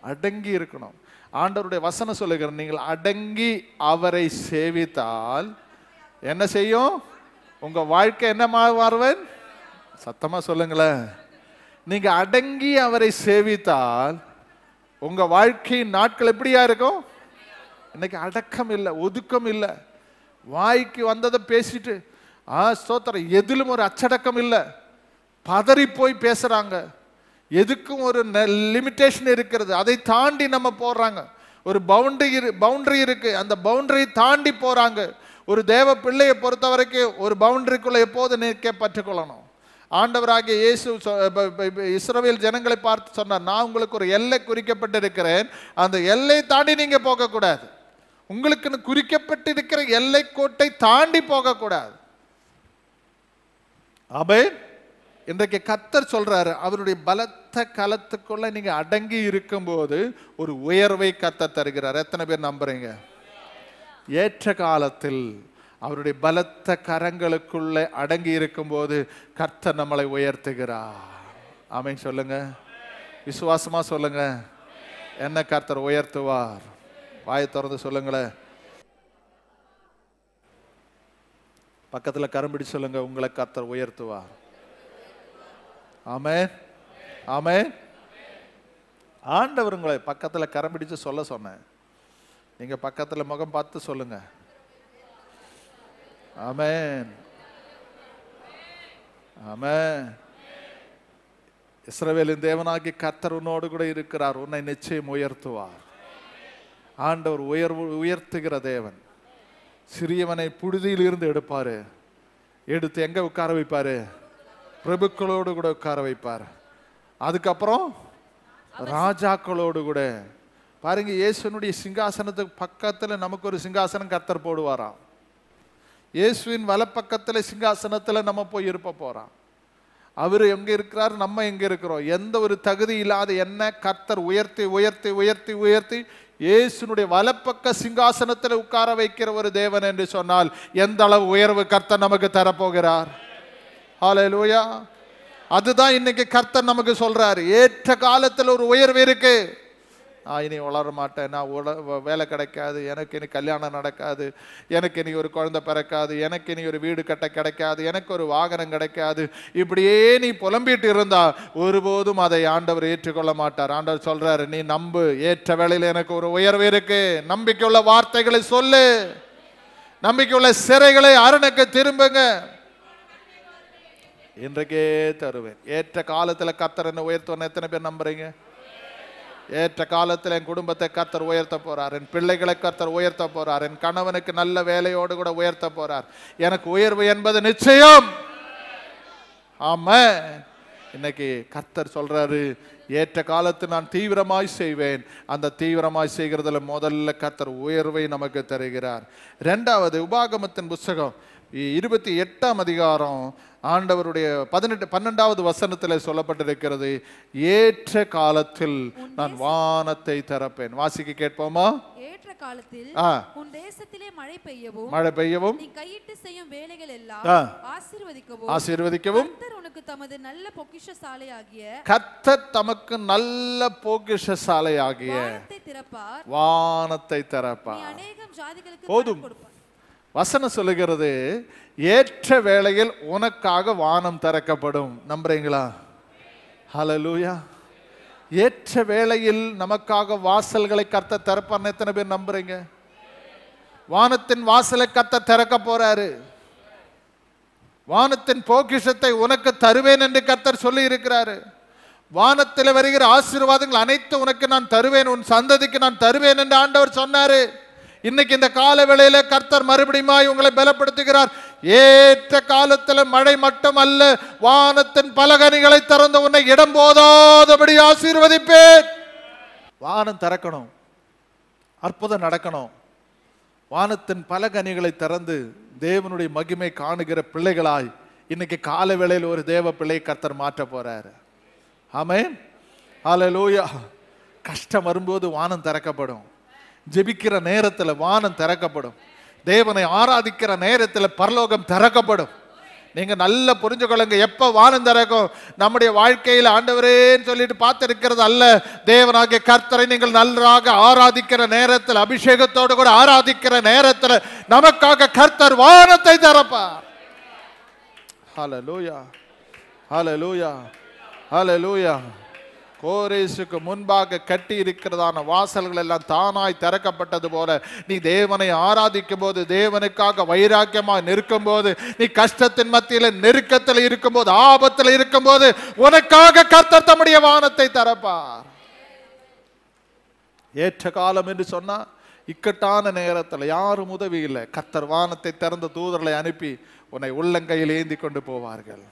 அடங்கி இருக்கணும். ஆண்டவருடைய வசனம் சொல்லுகிற, நீங்கள் அடங்கி அவரை சேவித்தால் என்ன செய்யும்? உங்க வாழ்க்கை என்ன மாறுவேன்? சத்தமா சொல்லுங்களேன். நீங்க அடங்கி அவரை சேவித்தால் உங்க வாழ்க்கையின் நாட்கள் எப்படியா இருக்கும்? இன்னைக்கு அடக்கம் இல்லை, ஒதுக்கம் இல்லை, வாய்க்கு வந்ததை பேசிட்டு ஸ்தோத்திரம், எதிலும் ஒரு அச்சடக்கம் இல்லை, பதறி போய் பேசுறாங்க. எதுக்கும் ஒரு லிமிட்டேஷன் இருக்கிறது, அதை தாண்டி நம்ம போறாங்க. ஒரு பவுண்டரி இருக்கு, அந்த பவுண்டரி தாண்டி போறாங்க. ஒரு தேவ பிள்ளையை பொறுத்த வரைக்கும் ஒரு பவுண்டரிக்குள்ள எப்போது நிற்க பற்றுக்கொள்ளணும். ஆண்டவராகிய இயேசு இஸ்ரவேல் ஜனங்களை பார்த்து சொன்னார், நான் உங்களுக்கு ஒரு எல்லை குறிக்கப்பட்டிருக்கிறேன், அந்த எல்லை தாண்டி நீங்க போகக்கூடாது. உங்களுக்கு குறிக்கப்பட்டிருக்கிற எல்லை கோட்டை தாண்டி போகக்கூடாது. ஆமென். இன்றைக்கு கர்த்தர் சொல்றாரு, அவருடைய பலத்த கலத்துக்குள்ள நீங்க அடங்கி இருக்கும்போது ஒரு உயர்வை கர்த்தர் தருகிறார். எத்தனை பேர் நம்புறீங்க? ஏற்ற காலத்தில் அவருடைய பலத்த கரங்களுக்குள்ள அடங்கி இருக்கும்போது கர்த்தர் நம்மளை உயர்த்துகிறார். ஆமென் சொல்லுங்க, விசுவாசமா சொல்லுங்க. என்ன கர்த்தர் உயர்த்துவார்? வாயை திறந்து சொல்லுங்களேன். பக்கத்துல கரம்பிடி சொல்லுங்க, உங்களை கர்த்தர் உயர்த்துவார். ஆமென், ஆமென். ஆண்டவர் உங்களை பக்கத்தில் கரம் பிடிச்சு சொல்ல சொன்னேன். நீங்க பக்கத்தில் முகம் பார்த்து சொல்லுங்க. ஆமென், ஆமென். இஸ்ரவேலின் தேவனாகிய கர்த்தர் உன்னோடு கூட இருக்கிறார். உன்னை நிச்சயம் உயர்த்துவார். ஆண்டவர் உயர்த்துகிற தேவன். சிறியவனை புழுதியில் இருந்து எடுப்பாரு, எடுத்து எங்க உட்கார வைப்பாரு? பிரபுக்களோடு கூட உட்கார வைப்பார். அதுக்கப்புறம் ராஜாக்களோடு கூட. பாருங்க, இயேசுனுடைய சிங்காசனத்துக்கு பக்கத்துல நமக்கு ஒரு சிங்காசனம் கர்த்தர் போடுவாராம். இயேசுவின் வலப்பக்கத்துல சிங்காசனத்துல நம்ம போய் இருப்ப போறோம். அவர் எங்க இருக்கிறார், நம்ம எங்க இருக்கிறோம்? எந்த ஒரு தகுதி இல்லாத என்ன கர்த்தர் உயர்த்தி உயர்த்தி உயர்த்தி உயர்த்தி இயேசுனுடைய வலப்பக்க சிங்காசனத்தில் உட்கார வைக்கிற ஒரு தேவன் என்று சொன்னால் எந்த அளவு உயர்வு கர்த்தர் நமக்கு தரப்போகிறார். ஹல்லேலூயா. அதுதான் இன்னைக்கு கர்த்தர் நமக்கு சொல்றாரு. ஏற்ற காலத்தில் ஒரு உயர்வு இருக்கு. இனி வளர மாட்டேன், நான் வேலை கிடைக்காது, எனக்கு இனி கல்யாணம் நடக்காது, எனக்கு இனி ஒரு குழந்தை பிறக்காது, எனக்கு இனி ஒரு வீடு கட்ட கிடைக்காது, எனக்கு ஒரு வாகனம் கிடைக்காது, இப்படியே நீ புலம்பிட்டு இருந்தா ஒருபோதும் அதை ஆண்டவர் ஏற்றுக்கொள்ள மாட்டார். ஆண்டவர் சொல்றாரு, நீ நம்பு, ஏற்ற வேளையில் எனக்கு ஒரு உயர்வு இருக்கு. நம்பிக்கையுள்ள வார்த்தைகளை சொல்லு, நம்பிக்கையுள்ள சிறைகளை அரணுக்கு திரும்புங்க, இன்றைக்கே தருவேன். ஏற்ற காலத்துல கர்த்தர் என்ன உயர்த்துவேன். எத்தனை பேர் நம்புறீங்க? ஏற்ற காலத்தில் என் குடும்பத்தை கர்த்தர் உயர்த்த போறார், என் பிள்ளைகளை கர்த்தர் உயர்த்த போறார், என் கணவனுக்கு நல்ல வேலையோடு கூட உயர்த்த போறார். எனக்கு உயர்வு என்பது நிச்சயம். ஆமா, இன்னைக்கு கர்த்தர் சொல்றாரு, ஏற்ற காலத்தில் நான் தீவிரமாய் செய்வேன். அந்த தீவிரமாய் செய்கிறதுல முதல்ல கர்த்தர் உயர்வை நமக்கு தருகிறார். இரண்டாவது, உபாகமத்தின் புஸ்தகம் 28ஆம் அதிகாரம் ஆண்டவருடைய 12வது வசனத்தில் சொல்லப்பட்டிருக்கிறது, ஏற்ற காலத்தில் நான் வானத்தை திறப்பேன். வாசிக்க கேட்போமா? ஏற்ற காலத்தில் உன் தேசத்திலே மழை பெய்யவும் நீ கையிட்டு செய்யும் வேலைகள் எல்லாம் ஆசீர்வதிக்கவும் கர்த்தர் உனக்கு தமது நல்ல பொக்கிஷசாலையாகிய கர்த்தர் தமக்கு நல்ல பொக்கிஷசாலையாகிய வானத்தை திறப்பார். அநேகம் ஜாதிகளுக்கு போதும். வசனம் சொல்லுகிறது, ஏற்ற வேளையில் உனக்காக வானம் திறக்கப்படும். நம்புறீங்களா? ஹல்லேலூயா. ஏற்ற வேளையில் நமக்காக வாசல்களை கர்த்தர் திறப்பார்னு எத்தனை பேர் நம்புறீங்க? வானத்தின் வாசலை கர்த்தர் திறக்க போறாரு. வானத்தின் பொக்கிஷத்தை உனக்கு தருவேன் என்று கர்த்தர் சொல்லி இருக்கிறாரு. வானத்தில் வருகிற ஆசீர்வாதங்கள் அனைத்து உனக்கு நான் தருவேன், உன் சந்ததிக்கு நான் தருவேன் என்று ஆண்டவர் சொன்னாரு. இன்னைக்கு இந்த கால வேளையில கர்த்தர் மறுபடியும் உங்களை பலப்படுத்துகிறார். ஏற்ற காலத்துல மழை மட்டும் அல்ல, வானத்தின் பலகனிகளை திறந்து உன்னை இடம் போதாதபடி ஆசீர்வதிப்பேன். வானம் திறக்கணும், அற்புதம் நடக்கணும். வானத்தின் பலகனிகளை திறந்து தேவனுடைய மகிமை காணுகிற பிள்ளைகளாய் இன்னைக்கு கால வேளையில் ஒரு தேவ பிள்ளை கர்த்தர் மாற்ற போறாரு. ஆமென், ஹல்லேலூயா. கஷ்டம் வரும்போது வானம் திறக்கப்படும். ஜெபிக்கிற நேரத்தில் வானம் திறக்கப்படும். தேவனை ஆராதிக்கிற நேரத்தில் பரலோகம் திறக்கப்படும். நீங்க நல்லா புரிஞ்சுக்கொள்ளுங்க. எப்ப வானம் திறக்கும்? நம்முடைய வாழ்க்கையில் ஆண்டவரேன்னு சொல்லிட்டு பார்த்திருக்கிறது அல்ல. தேவனாகிய கர்த்தரை நீங்கள் நன்றாக ஆராதிக்கிற நேரத்தில், அபிஷேகத்தோடு கூட ஆராதிக்கிற நேரத்தில் நமக்காக கர்த்தர் வானத்தை திறப்பார். ஹல்லேலூயா, ஹல்லேலூயா, ஹல்லேலூயா. கோரேசுக்கு முன்பாக கட்டி இருக்கிறதான வாசல்கள் எல்லாம் தானாய் திறக்கப்பட்டது போல நீ தேவனை ஆராதிக்கும் போது, தேவனுக்காக வைராக்கியமாக நிற்கும் போது, நீ கஷ்டத்தின் மத்தியில் நெருக்கத்தில் இருக்கும் போது, ஆபத்தில் இருக்கும் போது உனக்காக கர்த்தர் தம்முடைய வானத்தை திறப்பார். ஏற்ற காலம் என்று சொன்னா இக்கட்டான நேரத்தில் யாரும் உதவி இல்லை, கர்த்தர் வானத்தை திறந்த தூதர்களை அனுப்பி உன்னை உள்ளங்கையில் ஏந்தி கொண்டு போவார்கள்.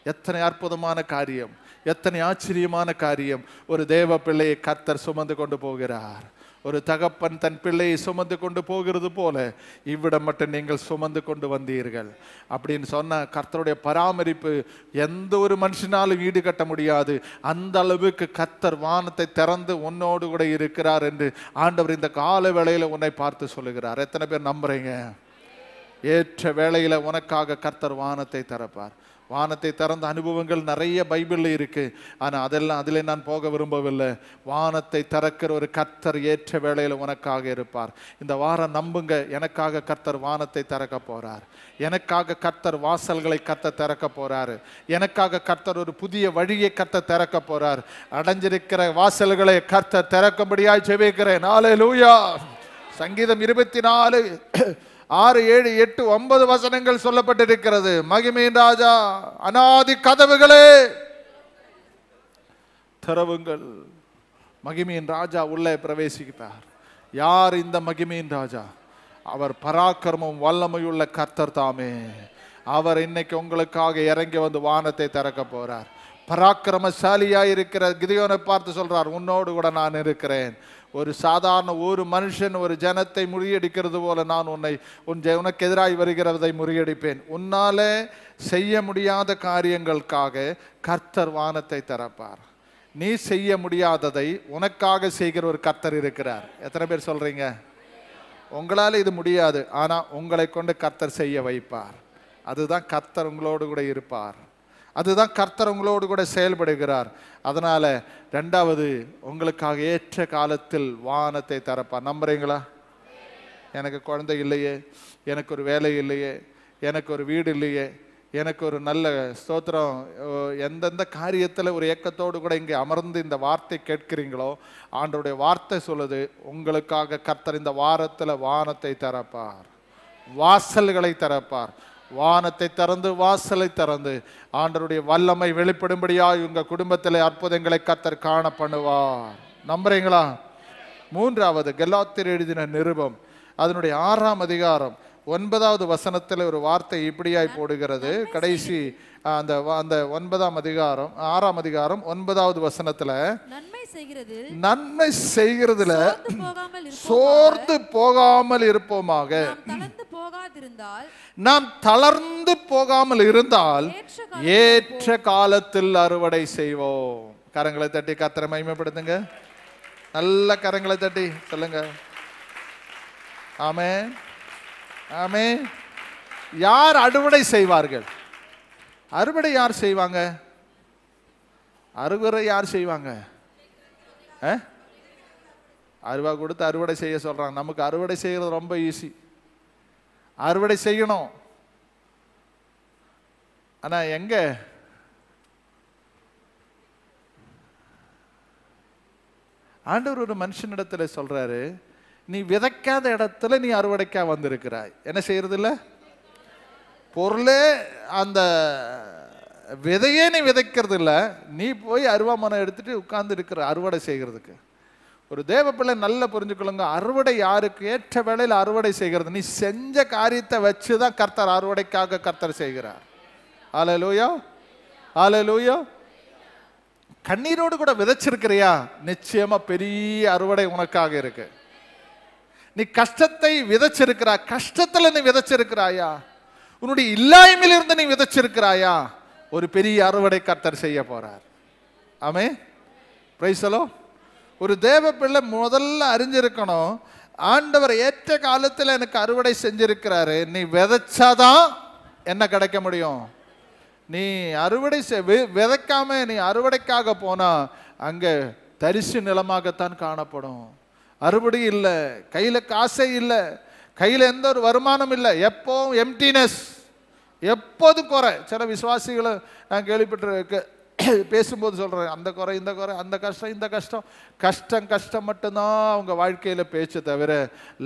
எத்தனை அற்புதமான காரியம், எத்தனை ஆச்சரியமான காரியம். ஒரு தேவ பிள்ளையை கர்த்தர் சுமந்து கொண்டு போகிறார். ஒரு தகப்பன் தன் பிள்ளையை சுமந்து கொண்டு போகிறது போல இவ்விடம் மட்டும் நீங்கள் சுமந்து கொண்டு வந்தீர்கள் அப்படின்னு சொன்ன கர்த்தருடைய பராமரிப்பு எந்த ஒரு மனுஷனாலும் ஈடுகட்ட முடியாது. அந்த அளவுக்கு கர்த்தர் வானத்தை திறந்து உன்னோடு கூட இருக்கிறார் என்று ஆண்டவர் இந்த கால வேளையில உன்னை பார்த்து சொல்லுகிறார். எத்தனை பேர் நம்புறீங்க? ஏற்ற வேளையில உனக்காக கர்த்தர் வானத்தை திறப்பார். வானத்தை திறந்த அனுபவங்கள் நிறைய பைபிள்ல இருக்கு. ஆனா அதெல்லாம் அதிலே நான் போக விரும்பவில்லை. வானத்தை திறக்கிற ஒரு கர்த்தர் ஏற்ற வேளையில் உனக்காக இருப்பார். இந்த வாரம் நம்புங்க, எனக்காக கர்த்தர் வானத்தை திறக்க போறார். எனக்காக கர்த்தர் வாசல்களை கர்த்தர் திறக்க போறாரு. எனக்காக கர்த்தர் ஒரு புதிய வழியை கர்த்தர் திறக்க போறார். அடைஞ்சிருக்கிற வாசல்களை கர்த்தர் திறக்கும்படியாய் ஜெபிக்கிறேன். ஹல்லேலூயா. சங்கீதம் 24 6 7 8 9 வசனங்கள் சொல்லப்பட்டிருக்கிறது. மகிமையின் ராஜா, அநாதி கதவுகளே திறவுங்கள். மகிமையின் ராஜா உள்ளே பிரவேசிக்கிறார். யார் இந்த மகிமையின் ராஜா? அவர் பராக்கிரமும் வல்லமையுள்ள கர்த்தர் தாமே. அவர் இன்னைக்கு உங்களுக்காக இறங்கி வந்து வானத்தை திறக்க போறார். பராக்கிரமசாலியாய் இருக்கிற கிதியோனை பார்த்து சொல்றார், உன்னோடு கூட நான் இருக்கிறேன். ஒரு சாதாரண ஒரு மனுஷன் ஒரு ஜனத்தை முறியடிக்கிறது போல நான் உனக்கு எதிராய் வருகிறதை முறியடிப்பேன். உன்னாலே செய்ய முடியாத காரியங்களுக்காக கர்த்தர் வானத்தை திறப்பார். நீ செய்ய முடியாததை உனக்காக செய்கிற ஒரு கர்த்தர் இருக்கிறார். எத்தனை பேர் சொல்றீங்க? உங்களால் இது முடியாது, ஆனா உங்களை கொண்டு கர்த்தர் செய்ய வைப்பார். அதுதான் கர்த்தர் உங்களோடு கூட இருப்பார். அதுதான் கர்த்தர் உங்களோடு கூட செயல்படுகிறார். அதனால ரெண்டாவது, உங்களுக்காக ஏற்ற காலத்தில் வானத்தை திறப்பார். நம்புறீங்களா? எனக்கு குழந்தை இல்லையே, எனக்கு ஒரு வேலை இல்லையே, எனக்கு ஒரு வீடு இல்லையே, எனக்கு ஒரு நல்ல ஸ்தோத்திரம், எந்தெந்த காரியத்தில் ஒரு ஏக்கத்தோடு கூட இங்கே அமர்ந்து இந்த வார்த்தை கேட்கிறீங்களோ, ஆண்டவருடைய வார்த்தை சொல்லுது, உங்களுக்காக கர்த்தர் இந்த வாரத்தில் வானத்தை திறப்பார், வாசல்களை திறப்பார். வானத்தை திறந்து வாசலை திறந்து ஆண்டவருடைய வல்லமை வெளிப்படும்படியாய் உங்க குடும்பத்திலே அற்புதங்களை கர்த்தர் காண பண்ணுவார். நம்புறீங்களா? மூன்றாவது, கலாத்தியர் எழுதின நிருபம் அதனுடைய 6ஆம் அதிகாரம் 9வது வசனத்தில் ஒரு வார்த்தை இப்படியாய் போடுகிறது. கடைசி அந்த 9ஆம் அதிகாரம் 6ஆம் அதிகாரம் 9வது வசனத்துல, நன்மை செய்கிறதுல சோர்ந்து போகாமல் இருப்போமாக, நாம் தளர்ந்து போகாமல் இருந்தால் ஏற்ற காலத்தில் அறுவடை செய்வோம். கரங்களை தட்டி கர்த்தரை மகிமைப்படுத்துங்க. நல்ல கரங்களை தட்டி சொல்லுங்க. ஆமென், ஆமென். யார் அறுவடை செய்வார்கள்? அறுவடை யார் செய்வாங்க? அறுவடை யார் செய்வாங்க? அருவா கொடுத்து அறுவடை செய்ய சொல்றாங்க. நமக்கு அறுவடை செய்யறது ரொம்ப ஈஸி. அறுவடை செய்யணும், ஆனா எங்க? ஆண்டவர் ஒரு மனுஷனிடத்துல சொல்றாரு, நீ விதைக்காத இடத்துல நீ அறுவடைக்கா வந்திருக்கிறாய். என்ன செய்யறது இல்ல? பொருளே அந்த விதையே நீ விதைக்கிறது இல்லை, நீ போய் அருவாமனை எடுத்துட்டு உட்கார்ந்து இருக்கிற அறுவடை செய்கிறதுக்கு. ஒரு தேவ பிள்ளை நல்லா புரிஞ்சுக்கொள்ளுங்க, அறுவடை யாருக்கு? ஏற்ற வேளையில் அறுவடை செய்கிறது. நீ செஞ்ச காரியத்தை வச்சுதான் கர்த்தர் அறுவடைக்காக கர்த்தர் செய்கிறார். ஹல்லேலூயா, ஹல்லேலூயா. கண்ணீரோடு கூட விதைச்சிருக்கிறியா? நிச்சயமா பெரிய அறுவடை உனக்காக இருக்கு. நீ கஷ்டத்தை விதைச்சிருக்கிறா, கஷ்டத்துல நீ விதைச்சிருக்கிறாயா? உன்னுடைய இல்லாய்மையிலிருந்து நீ விதைச்சிருக்கிறாயா? ஒரு பெரிய அறுவடை கர்த்தர் செய்ய போறார். ஆமென், பிரைஸ் தி லார்ட். ஒரு தேவ பிள்ளை முதல்ல அறிஞ்சிருக்கணும், ஆண்டவர் ஏற்ற காலத்தில் எனக்கு அறுவடை செஞ்சிருக்கிறாரு. நீ விதைச்சாதான் என்ன கிடைக்க முடியும்? நீ அறுவடை விதைக்காம நீ அறுவடைக்காக போனா அங்க தரிசு நிலமாகத்தான் காணப்படும். அறுவடை இல்லை, கையில காசே இல்லை, கையில எந்த ஒரு வருமானம் இல்லை, எப்போவும் எம்டினஸ், எப்போதும் குறை. சில விசுவாசிகளை நான் கேள்விப்பட்டிருக்க பேசும்போது சொல்றேன், அந்த குறை இந்த குறை, அந்த கஷ்டம் இந்த கஷ்டம், கஷ்டம் கஷ்டம் மட்டும்தான் அவங்க வாழ்க்கையில பேச்சு தவிர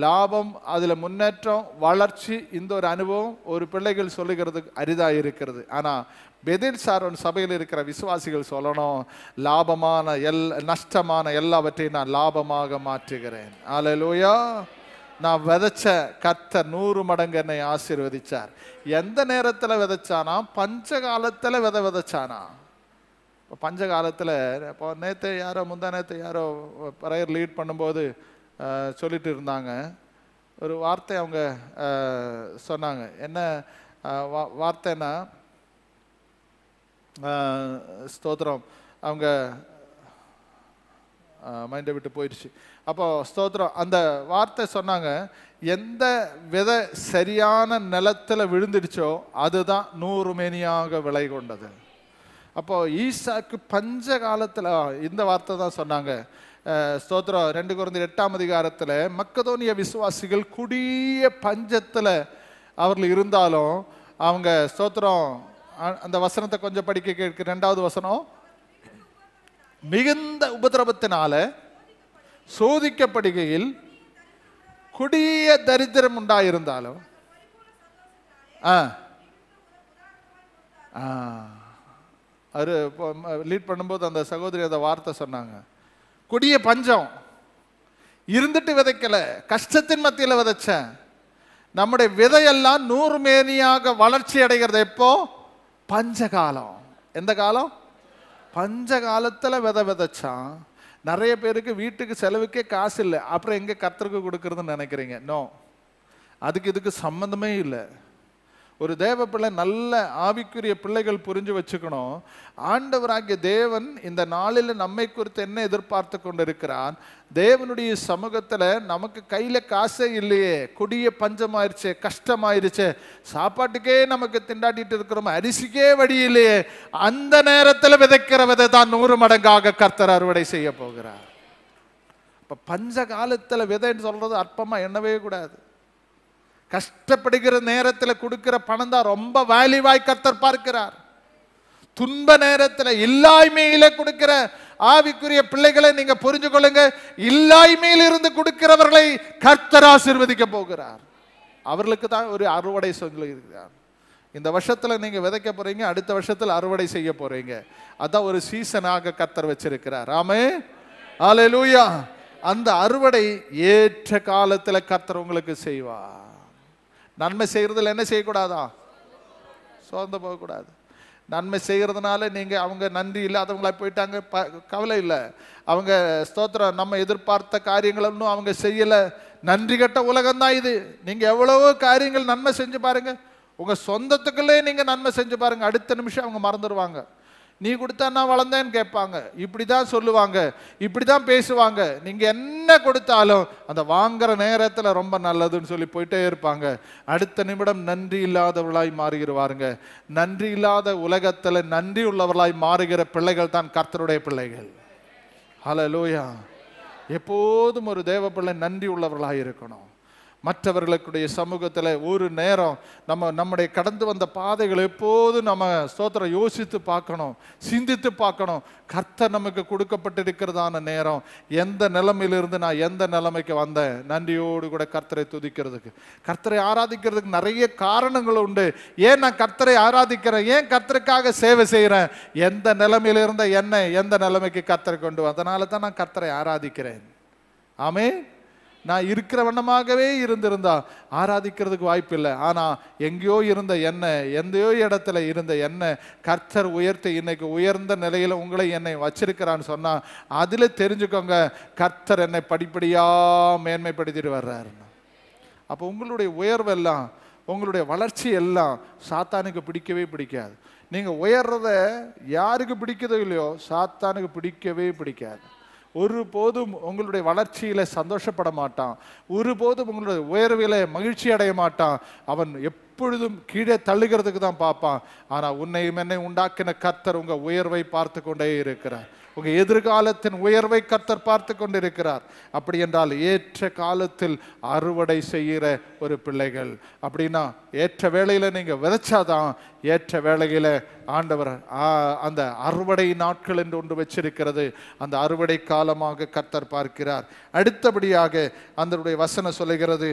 லாபம், அதுல முன்னேற்றம், வளர்ச்சி, இந்த ஒரு அனுபவம் ஒரு பிள்ளைகள் சொல்லுகிறதுக்கு அரிதா இருக்கிறது. ஆனா பெதேல் சாரோன் சபையில் இருக்கிற விசுவாசிகள் சொல்லணும், லாபமான நஷ்டமான எல்லாவற்றையும் நான் லாபமாக மாற்றுகிறேன். ஹல்லேலூயா. நான் விதைச்ச கர்த்தர் 100 மடங்கு என்னை ஆசீர்வதிச்சார். எந்த நேரத்தில் விதைச்சானா? பஞ்ச காலத்தில் விதைச்சானா? பஞ்ச காலத்தில் இப்போ நேற்று யாரோ முந்தா நேற்று யாரோ ப்ரேயர் லீட் பண்ணும்போது சொல்லிட்டு இருந்தாங்க, ஒரு வார்த்தை அவங்க சொன்னாங்க. என்ன வார்த்தைன்னா, ஸ்தோத்திரம், அவங்க மைண்டை விட்டு போயிடுச்சு. அப்போ ஸ்தோத்திரம், அந்த வார்த்தை சொன்னாங்க, எந்த விதை சரியான நிலத்தில் விழுந்துடுச்சோ அதுதான் 100 மேனியாக விளை கொண்டது. அப்போ ஈசாக்கு பஞ்ச காலத்தில் இந்த வார்த்தை தான் சொன்னாங்க. ஸ்தோத்திரம் 2 கொரிந்தியர் 8ஆம் அதிகாரத்தில் மக்கதோனிய விசுவாசிகள் குடிய பஞ்சத்தில் அவர்கள் இருந்தாலும் அவங்க ஸ்தோத்திரம் அந்த வசனத்தை கொஞ்சம் படிக்க கேட்க. 2வது வசனம், மிகுந்த உபதிரவத்தினால சோதிக்கப்படுகையில் கொடிய தரித்திரம் உண்டாயிருந்தாலும் அவரு லீட் பண்ணும்போது அந்த சகோதரி அந்த வார்த்தை சொன்னாங்க, கொடிய பஞ்சம் இருந்துட்டு விதைக்கல, கஷ்டத்தின் மத்தியில் விதைச்சேன். நம்முடைய விதையெல்லாம் 100 மேனியாக வளர்ச்சி அடைகிறது எப்போ? பஞ்சகாலம். எந்த காலம்? பஞ்ச காலத்தில் விதைச்சான். நிறைய பேருக்கு வீட்டுக்கு செலவுக்கே காசு இல்லை, அப்புறம் எங்கே கர்த்தருக்கு கொடுக்கறதுன்னு நினைக்கிறீங்க? நோ, அதுக்கு இதுக்கு சம்பந்தமே இல்லை. ஒரு தேவ பிள்ளை, நல்ல ஆவிக்குரிய பிள்ளைகள் புரிஞ்சு வச்சுக்கணும். ஆண்டவராகிய தேவன் இந்த நாளில் நம்மை குறித்து என்ன எதிர்பார்த்து கொண்டு இருக்கிறான்? தேவனுடைய சமூகத்தில் நமக்கு கையில் காசே இல்லையே, கொடிய பஞ்சமாயிருச்சே, கஷ்டமாயிருச்சே, சாப்பாட்டுக்கே நமக்கு திண்டாட்டிட்டு இருக்கிறோம், அரிசிக்கே வழி இல்லையே, அந்த நேரத்தில் விதைக்கிற விதை தான் 100 மடங்காக கர்த்தர் அறுவடை செய்ய போகிறார். இப்போ பஞ்ச காலத்தில் விதைன்னு சொல்றது அற்பமாக எண்ணவே கூடாது. கஷ்டப்படுகிற நேரத்தில் கொடுக்கிற பணம் தான் ரொம்ப வேல்யூவாய் கர்த்தர் பார்க்கிறார். துன்ப நேரத்தில் இல்லாய்மையில கொடுக்கிற ஆவிக்குரிய பிள்ளைகளை நீங்க புரிஞ்சு கொள்ளுங்க, இல்லாய்மையில் இருந்து கொடுக்கிறவர்களை கர்த்தர் ஆசீர்வதிக்க போகிறார். அவர்களுக்கு தான் ஒரு அறுவடை சொல்லியிருக்கிறார். இந்த வருஷத்துல நீங்க விதைக்க போறீங்க, அடுத்த வருஷத்துல அறுவடை செய்ய போறீங்க. அதான் ஒரு சீசனாக கர்த்தர் வச்சிருக்கிறார். ஆமென், ஹல்லேலூயா. அந்த அறுவடை ஏற்ற காலத்துல கர்த்தர் உங்களுக்கு செய்வார். நன்மை செய்யறதுல என்ன செய்யக்கூடாதா? சோர்ந்து போகக்கூடாது. நன்மை செய்கிறதுனால நீங்கள் அவங்க நன்றி இல்லாதவங்களா போயிட்டாங்க, கவலை இல்லை. அவங்க ஸ்தோத்திரம் நம்ம எதிர்பார்த்த காரியங்கள் ஒன்றும் அவங்க செய்யலை. நன்றி கட்ட உலகம்தான் இது. நீங்கள் எவ்வளவோ காரியங்கள் நன்மை செஞ்சு பாருங்க, உங்கள் சொந்தத்துக்குள்ளே நீங்கள் நன்மை செஞ்சு பாருங்க, அடுத்த நிமிஷம் அவங்க மறந்துடுவாங்க. நீ கொடுத்தா நான் வளர்ந்தேன்னு கேட்பாங்க, இப்படி தான் சொல்லுவாங்க, இப்படி தான் பேசுவாங்க. நீங்கள் என்ன கொடுத்தாலும் அந்த வாங்குற நேரத்தில் ரொம்ப நல்லதுன்னு சொல்லி போயிட்டே இருப்பாங்க. அடுத்த நிமிடம் நன்றி இல்லாதவர்களாய் மாறுகிறவாருங்க. நன்றி இல்லாத உலகத்தில் நன்றி உள்ளவர்களாய் மாறுகிற பிள்ளைகள் தான் கர்த்தருடைய பிள்ளைகள். ஹல்லேலூயா. எப்போதும் ஒரு தேவ பிள்ளை நன்றி உள்ளவர்களாக இருக்கணும். மற்றவர்களுடைய சமூகத்தில் ஒரு நேரம் நம்முடைய கடந்து வந்த பாதைகள் எப்போதும் நம்ம ஸ்தோத்திரம் யோசித்து பார்க்கணும், சிந்தித்து பார்க்கணும். கர்த்தர் நமக்கு கொடுக்கப்பட்டிருக்கிறதான நேரம், எந்த நிலைமையிலிருந்து நான் எந்த நிலைமைக்கு வந்தேன், நன்றியோடு கூட கர்த்தரை துதிக்கிறதுக்கு, கர்த்தரை ஆராதிக்கிறதுக்கு நிறைய காரணங்கள் உண்டு. ஏன் நான் கர்த்தரை ஆராதிக்கிறேன், ஏன் கர்த்தருக்காக சேவை செய்கிறேன், எந்த நிலைமையில இருந்த என்ன எந்த நிலைமைக்கு கர்த்தரை கொண்டு, அதனால தான் நான் கர்த்தரை ஆராதிக்கிறேன். ஆமென். நான் இருக்கிற வண்ணமாகவே இருந்திருந்தா ஆராதிக்கிறதுக்கு வாய்ப்பு இல்லை. ஆனால் எங்கேயோ இருந்த என்ன, எந்தையோ இடத்துல இருந்த என்ன கர்த்தர் உயர்த்தி இன்னைக்கு உயர்ந்த நிலையில் உங்களை என்னை வச்சிருக்கிறான்னு சொன்னால் அதில் தெரிஞ்சுக்கோங்க, கர்த்தர் என்னை படிப்படியாக மேன்மைப்படுத்திட்டு வர்றாரு. அப்போ உங்களுடைய உயர்வெல்லாம், உங்களுடைய வளர்ச்சி எல்லாம் சாத்தானுக்கு பிடிக்கவே பிடிக்காது. நீங்கள் உயர்றத யாருக்கு பிடிக்குதோ இல்லையோ, சாத்தானுக்கு பிடிக்கவே பிடிக்காது. ஒருபோதும் உங்களுடைய வளர்ச்சியில சந்தோஷப்பட மாட்டான், ஒருபோதும் உங்களுடைய உயர்வில மகிழ்ச்சி அடைய மாட்டான். அவன் எப்பொழுதும் கீழே தள்ளுகிறதுக்கு தான் பார்ப்பான். ஆனா உன்னையும் என்னை உண்டாக்கின கர்த்தர் உங்க உயர்வை பார்த்து கொண்டே இருக்கிறார். உங்க எதிர்காலத்தின் உயர்வை கர்த்தர் பார்த்து கொண்டிருக்கிறார். அப்படி என்றால் ஏற்ற காலத்தில் அறுவடை செய்கிற ஒரு பிள்ளைகள். அப்படின்னா ஏற்ற வேளையில நீங்க விதைச்சாதான் ஏற்ற வேளையில ஆண்டவர் அந்த அறுவடை நாட்கள் என்று ஒன்று வச்சிருக்கிறது. அந்த அறுவடை காலமாக கர்த்தர் பார்க்கிறார். அடுத்தபடியாக அந்த வசனம் சொல்லுகிறது,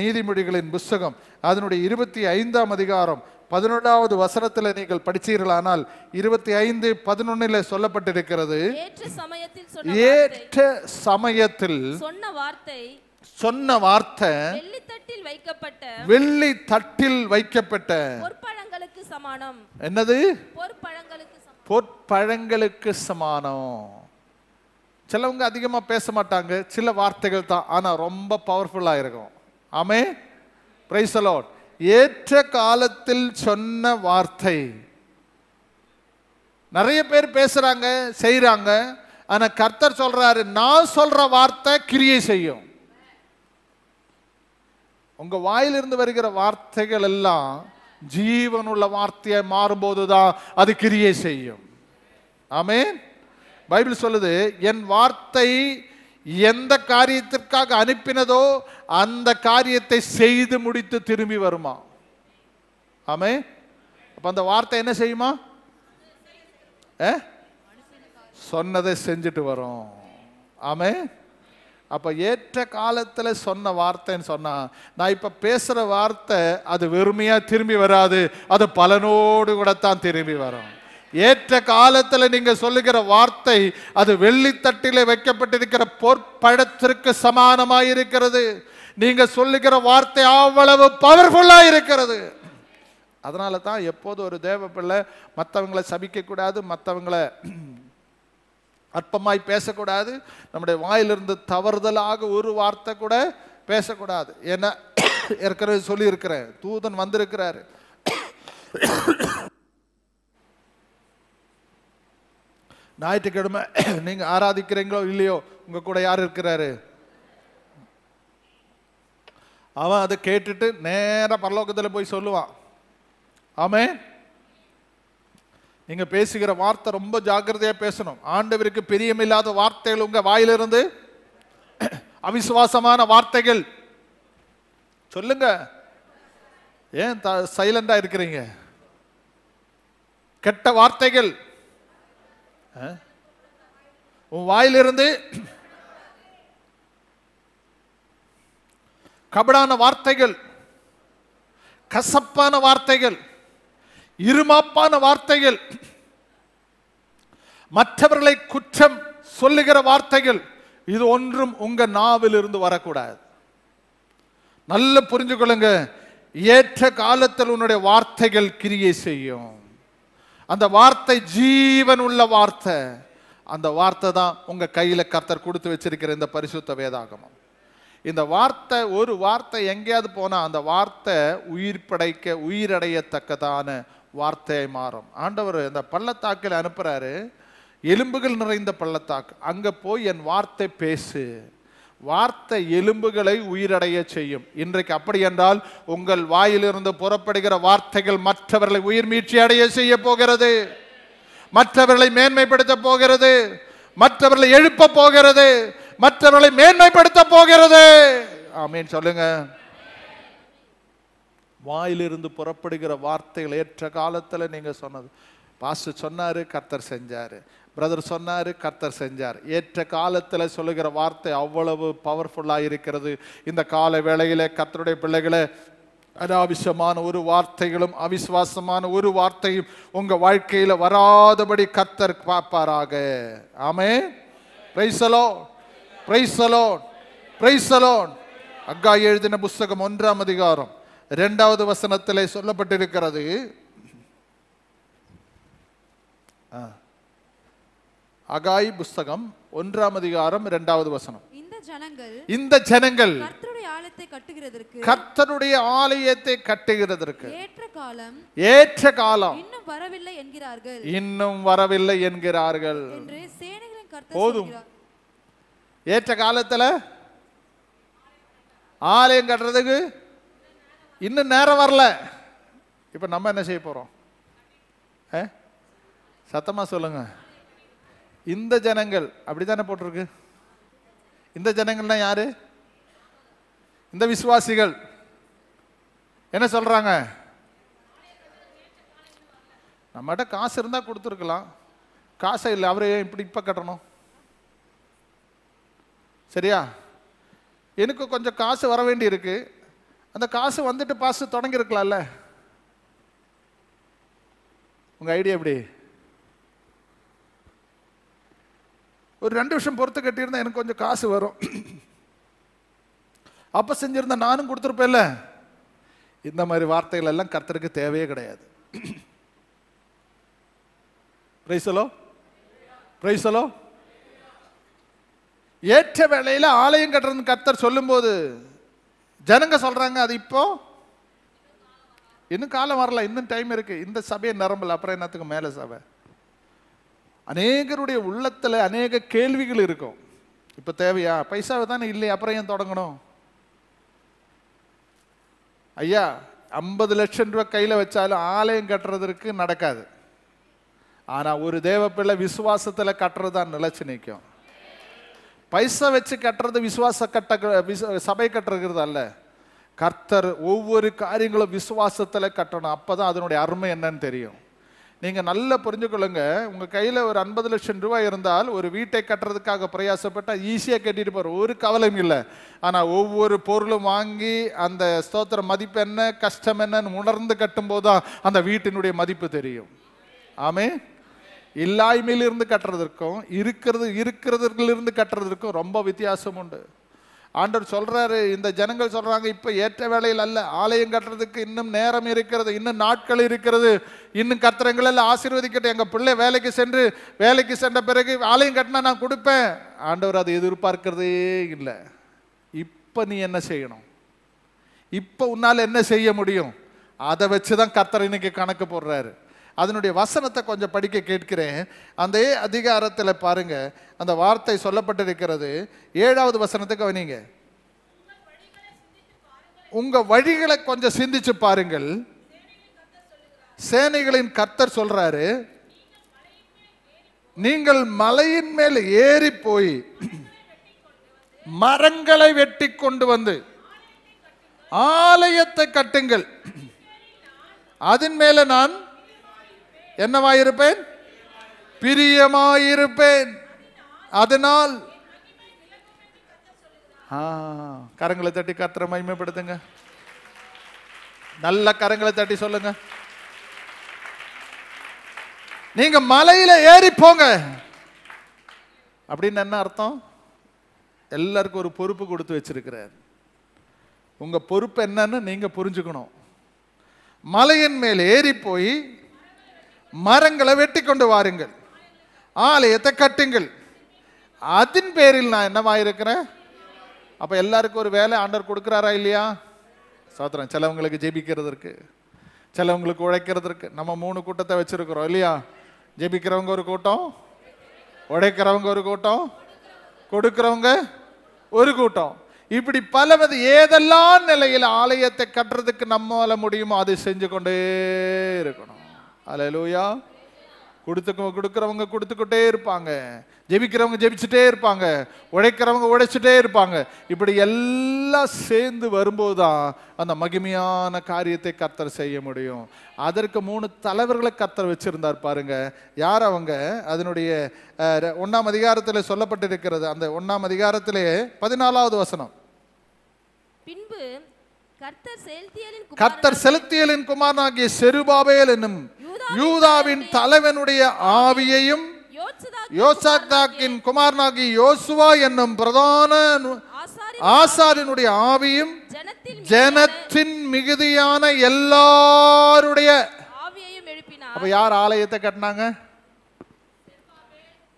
நீதிமொழிகளின் புஸ்தகம் அதனுடைய 25ஆம் அதிகாரம் 11வது வசனத்தில் நீங்கள் படிச்சீர்களானால் 25:11 சொல்லப்பட்டிருக்கிறது, ஏற்ற சமயத்தில் சொன்ன வார்த்தை வெள்ளி தட்டில் வைக்கப்பட்ட பொற்பழங்களுக்கு சமானம். என்னது? பொற்பழங்களுக்கு சமானம். சிலவங்க அதிகமா பேச மாட்டாங்க, சில வார்த்தைகள் தான், ஆனா ரொம்ப பவர்ஃபுல்லா இருக்கும். ஆமென், பிரைஸ் தி லார்ட். ஏற்ற காலத்தில் சொன்ன வார்த்தை. நிறைய பேர் பேசுறாங்க, செய்யறாங்க, ஆனா கர்த்தர் சொல்றாரு, நான் சொல்ற வார்த்தை கிரியை செய்யும். உங்க வாயிலிருந்து வருகிற வார்த்தைகள் எல்லாம் ஜீவனுள்ள வார்த்தையை மாறும்போதுதான் அது கிரியை செய்யும். ஆமென். பைபிள் சொல்லுது, என் வார்த்தை எந்த காரியத்திற்காக அனுப்பினதோ அந்த காரியத்தை செய்து முடித்து திரும்பி வருமா. ஆமென். அப்ப அந்த வார்த்தை என்ன செய்யுமா? சொன்னதை செஞ்சுட்டு வரும். ஆமென். அப்ப ஏற்ற காலத்துல சொன்ன வார்த்தைன்னு சொன்னா, நான் இப்ப பேசுற வார்த்தை அது வெறுமையா திரும்பி வராது, அது பலனோடு கூட தான் திரும்பி வரும். ஏற்ற காலத்துல நீங்க சொல்லுகிற வார்த்தை அது வெள்ளித்தட்டிலே வைக்கப்பட்டிருக்கிற பொற்பழத்திற்கு சமானமாயிருக்கிறது. நீங்க சொல்லுகிற வார்த்தை அவ்வளவு பவர்ஃபுல்லா இருக்கிறது. அதனால தான் எப்போது ஒரு தேவ பிள்ளை மற்றவங்களை சபிக்க கூடாது, மற்றவங்களை அற்பமாய் பேசக்கூடாது, நம்முடைய வாயிலிருந்து தவறுதலாக ஒரு வார்த்தை கூட பேசக்கூடாது. ஏன்னா ஏற்கனவே சொல்லி இருக்கிறேன், தூதன் வந்திருக்கிறாரு. ஞாயிற்றுக்கிழமை நீங்க ஆராதிக்கிறீங்களோ இல்லையோ, உங்க கூட யார் இருக்கிறாரு? அவன் அதை கேட்டுட்டு நேரா பரலோகத்தில் போய் சொல்லுவான். ஆமென். நீங்க பேசுகிற வார்த்தை ரொம்ப ஜாக்கிரதையா பேசணும். ஆண்டவருக்கு பிரியமில்லாத வார்த்தைகள் உங்க வாயிலிருந்து, அவிசுவாசமான வார்த்தைகள் சொல்லுங்க. ஏன் சைலண்டா இருக்கிறீங்க? கெட்ட வார்த்தைகள் உன் வாயிலிருந்து, கபடான வார்த்தைகள், கசப்பான வார்த்தைகள், இருமாப்பான வார்த்தைகள், மற்றவர்களை குற்றம் சொல்லுகிற வார்த்தைகள், இது ஒன்றும் உங்க நாவில் இருந்து வரக்கூடாது. நல்ல புரிஞ்சுக்கொள்ளுங்க. ஏற்ற காலத்தில் உன்னுடைய வார்த்தைகள் கிரியை செய்யும். அந்த வார்த்தை ஜீவன் உள்ள வார்த்தை. அந்த வார்த்தை தான் உங்க கையில கர்த்தர் கொடுத்து வச்சிருக்கிற இந்த பரிசுத்த வேதாகமம். இந்த வார்த்தை, ஒரு வார்த்தை எங்கேயாவது போனா அந்த வார்த்தை உயிர் படைக்க, உயிரடையத்தக்கதான வார்த்தையை மாறும். ஆண்டவர் இந்த பள்ளத்தாக்கில் அனுப்புறாரு, எலும்புகள் நிறைந்த பள்ளத்தாக்கு. அங்க போய் என் வார்த்தை பேசு. வார்த்தை எலும்புகளை உயிரடைய செய்யும். இன்றைக்கு அப்படி என்றால் உங்கள் வாயிலிருந்து புறப்படுகிற வார்த்தைகள் மற்றவர்களை உயிர் மீட்சி அடைய செய்ய போகிறது, மற்றவர்களை மேன்மைப்படுத்த போகிறது, மற்றவர்களை எழுப்ப போகிறது, மற்றவர்களை மேன்மைப்படுத்த போகிறது. ஆமென் சொல்லுங்க. வாயிலிருந்து புறப்படுகிற வார்த்தைகள் ஏற்ற காலத்தில் நீங்க சொன்னது. பாஸ்டர் சொன்னாரு, கர்த்தர் செஞ்சாரு. பிரதர் சொன்னாரு, கர்த்தர் செஞ்சார். ஏற்ற காலத்தில் சொல்லுகிற வார்த்தை அவ்வளவு பவர்ஃபுல்லா இருக்கிறது. இந்த கால வேளையில கர்த்தருடைய பிள்ளைகளை, அனாவசியமான ஒரு வார்த்தைகளும் அவிசுவாசமான ஒரு வார்த்தையும் உங்க வாழ்க்கையில வராதபடி கர்த்தர் பார்ப்பாராக. Amen. Praise the Lord, praise the Lord, praise the Lord. Haggai எழுதின புத்தகம் 1ஆம் அதிகாரம் 2வது வசனத்திலே சொல்லப்பட்டிருக்கிறது. அகாய் புத்தகம் 1ஆம் அதிகாரம் 2வது வசனம். இந்த ஜனங்கள் கர்த்தருடைய ஆலயத்தை கட்டுகிறதற்கு ஏற்ற காலம் இன்னும் வரவில்லை என்கிறார்கள். போதும். ஏற்ற காலத்துல ஆலயம் கட்டுறதுக்கு இன்னும் நேரம் வரல. இப்ப நம்ம என்ன செய்ய போறோம்? சத்தமா சொல்லுங்க. இந்த ஜனங்கள், அப்படித்தானே போட்டிருக்கு. இந்த ஜனங்கள்னா யாரு? இந்த விசுவாசிகள். என்ன சொல்றாங்க? நம்மகிட்ட காசு இருந்தா கொடுத்துருக்கலாம், காசை இல்லை, அவரை இப்படி இப்ப கட்டணும். சரியா? எனக்கு கொஞ்சம் காசு வர வேண்டி இருக்கு, அந்த காசு வந்துட்டு பாசு தொடங்கி இருக்கலாம்ல. உங்க ஐடியா எப்படி? ஒரு 2 வருஷம் பொறுத்து கட்டியிருந்தா எனக்கு கொஞ்சம் காசு வரும், அப்ப செஞ்சிருந்தா நானும் கொடுத்துருப்பேன்ல. இந்த மாதிரி வார்த்தைகள் எல்லாம் கர்த்தருக்கு தேவையே கிடையாது. Price the Lord, praise the Lord. ஏற்ற வேளையில ஆலயம் கட்டுறதுன்னு கர்த்தர் சொல்லும் போது ஜனங்க சொல்றாங்க, அது இப்போ இன்னும் காலம் வரல, இன்னும் டைம் இருக்கு, இந்த சபையை நிரம்பல, அப்புறம் என்னத்துக்கு மேல சபை? அநேகருடைய உள்ளத்துல அநேக கேள்விகள் இருக்கும். இப்ப தேவையா? பைசாவை தானே இல்லை, அப்புறம் ஏன் தொடங்கணும்? ஐயா 50 லட்சம் ரூபாய் கையில வச்சாலும் ஆலயம் கட்டுறதற்கு நடக்காது. ஆனா ஒரு தேவ பிள்ளை விசுவாசத்துல கட்டுறதுதான் நிலைச்சு நிற்கும். பைசா வச்சு கட்டுறது சபை கட்டுறது அல்ல. கர்த்தர் ஒவ்வொரு காரியங்களும் விசுவாசத்துல கட்டணும். அப்பதான் அதனுடைய அருமை என்னன்னு தெரியும். நீங்க நல்லா புரிஞ்சுக்கொள்ளுங்க. உங்க கையில ஒரு 50 லட்சம் ரூபாய் இருந்தால் ஒரு வீட்டை கட்டுறதுக்காக பிரயாசப்பட்டா ஈஸியா கட்டிட்டு போற ஒரு கவலையும் இல்லை. ஆனா ஒவ்வொரு பொருளும் வாங்கி அந்த ஸ்தோத்திர மதிப்பு என்ன, கஷ்டம் என்னன்னு உணர்ந்து கட்டும் போதுதான் அந்த வீட்டினுடைய மதிப்பு தெரியும். ஆமே. இல்லாய்மையிலிருந்து கட்டுறதற்கும் இருக்கிறதுலிருந்து கட்டுறதற்கும் ரொம்ப வித்தியாசம் உண்டு. ஆண்டவர் சொல்றாரு, இந்த ஜனங்கள் சொல்றாங்க, இப்ப ஏற்ற வேளையில் அல்ல, ஆலயம் கட்டுறதுக்கு இன்னும் நேரம் இருக்கிறது, இன்னும் நாட்கள் இருக்கிறது, இன்னும் கர்த்தர் எல்லாம் ஆசீர்வதிக்கட்டும், எங்க பிள்ளை வேலைக்கு சென்ற பிறகு ஆலயம் கட்டினா நான் கொடுப்பேன். ஆண்டவர் அதை எதிர்பார்க்கிறதே இல்லை. இப்ப நீ என்ன செய்யணும்? இப்ப உன்னால என்ன செய்ய முடியும்? அதை வச்சுதான் கர்த்தர் இன்னைக்கு கணக்கு போடுறாரு. அதனுடைய வசனத்தை கொஞ்சம் படிக்க கேட்கிறேன். அந்த அதிகாரத்தில் பாருங்க, அந்த வார்த்தை சொல்லப்பட்டிருக்கிறது. 7வது வசனத்துக்கு கவனிங்க. உங்க வழிகளை கொஞ்சம் சிந்திச்சு பாருங்கள். சேனைகளின் கர்த்தர் சொல்றாரு, நீங்கள் மலையின் மேல் ஏறி போய் மரங்களை வெட்டி கொண்டு வந்து ஆலயத்தை கட்டுங்கள், அதன் மேல நான் என்னவாயிருப்பேன்? பிரியமாயிருப்பேன். அதனால் கரங்களை தட்டி கர்த்தரை மகிமைப்படுத்துங்க. நல்ல கரங்களை தட்டி சொல்லுங்க. நீங்க மலையில ஏறி போங்க அப்படின்னு என்ன அர்த்தம்? எல்லாருக்கும் ஒரு பொறுப்பு கொடுத்து வச்சிருக்கிறார். உங்க பொறுப்பு என்னன்னு நீங்க புரிஞ்சுக்கணும். மலையின் மேல் ஏறி போய் மரங்களை வெட்டி கொண்டு வாருங்கள், ஆலயத்தை கட்டுங்கள், அதன் பேரில் நான் என்னவாயிருக்கிறேன். அப்ப எல்லாருக்கும் ஒரு வேலை ஆண்டவர் கொடுக்கிறாரா இல்லையா? சோத்திரம். சிலவங்களுக்கு ஜெபிக்கிறதற்கு, சிலவங்களுக்கு உழைக்கிறதற்கு. நம்ம 3 கூட்டத்தை வச்சிருக்கிறோம் இல்லையா? ஜெபிக்கிறவங்க ஒரு கூட்டம், உழைக்கிறவங்க ஒரு கூட்டம், கொடுக்கிறவங்க ஒரு கூட்டம். இப்படி பலவது ஏதெல்லாம் நிலையில் ஆலயத்தை கட்டுறதுக்கு நம்மால முடியுமோ அதை செஞ்சு கொண்டே இருக்கணும். அல்லேலூயா. கொடுக்கிறவங்க கொடுத்துக்கிட்டே இருப்பாங்க, ஜெபிக்கிறவங்க ஜெபிச்சுட்டே இருப்பாங்க, உழைக்கிறவங்க உழைச்சிட்டே இருப்பாங்க. இப்படி எல்லாம் சேர்ந்து வரும்போதுதான் அந்த மகிமையான காரியத்தை கர்த்தர் செய்ய முடியும். அதற்கு 3 தலைவர்களை கர்த்தர் வச்சிருந்தார் பாருங்க. யார் அவங்க? அதனுடைய 1ஆம் அதிகாரத்தில் சொல்லப்பட்டிருக்கிறது. அந்த 1ஆம் அதிகாரத்திலே 14வது வசனம். பின்பு கர்த்தர் செலுத்தியலின் குமாரனாகிய செருபாபேல் என்னும் யூதாவின் தலைவனுடைய ஆவியையும் யோசாதாக்கின் குமாரனாகிய யோசுவா என்னும் பிரதான ஆசாரியனுடைய ஆவியும் ஜனத்தின் மிகுதியான எல்லாருடைய ஆவியையும் எழுப்பினார். அப்ப யார் ஆலயத்தை கட்டினாங்க?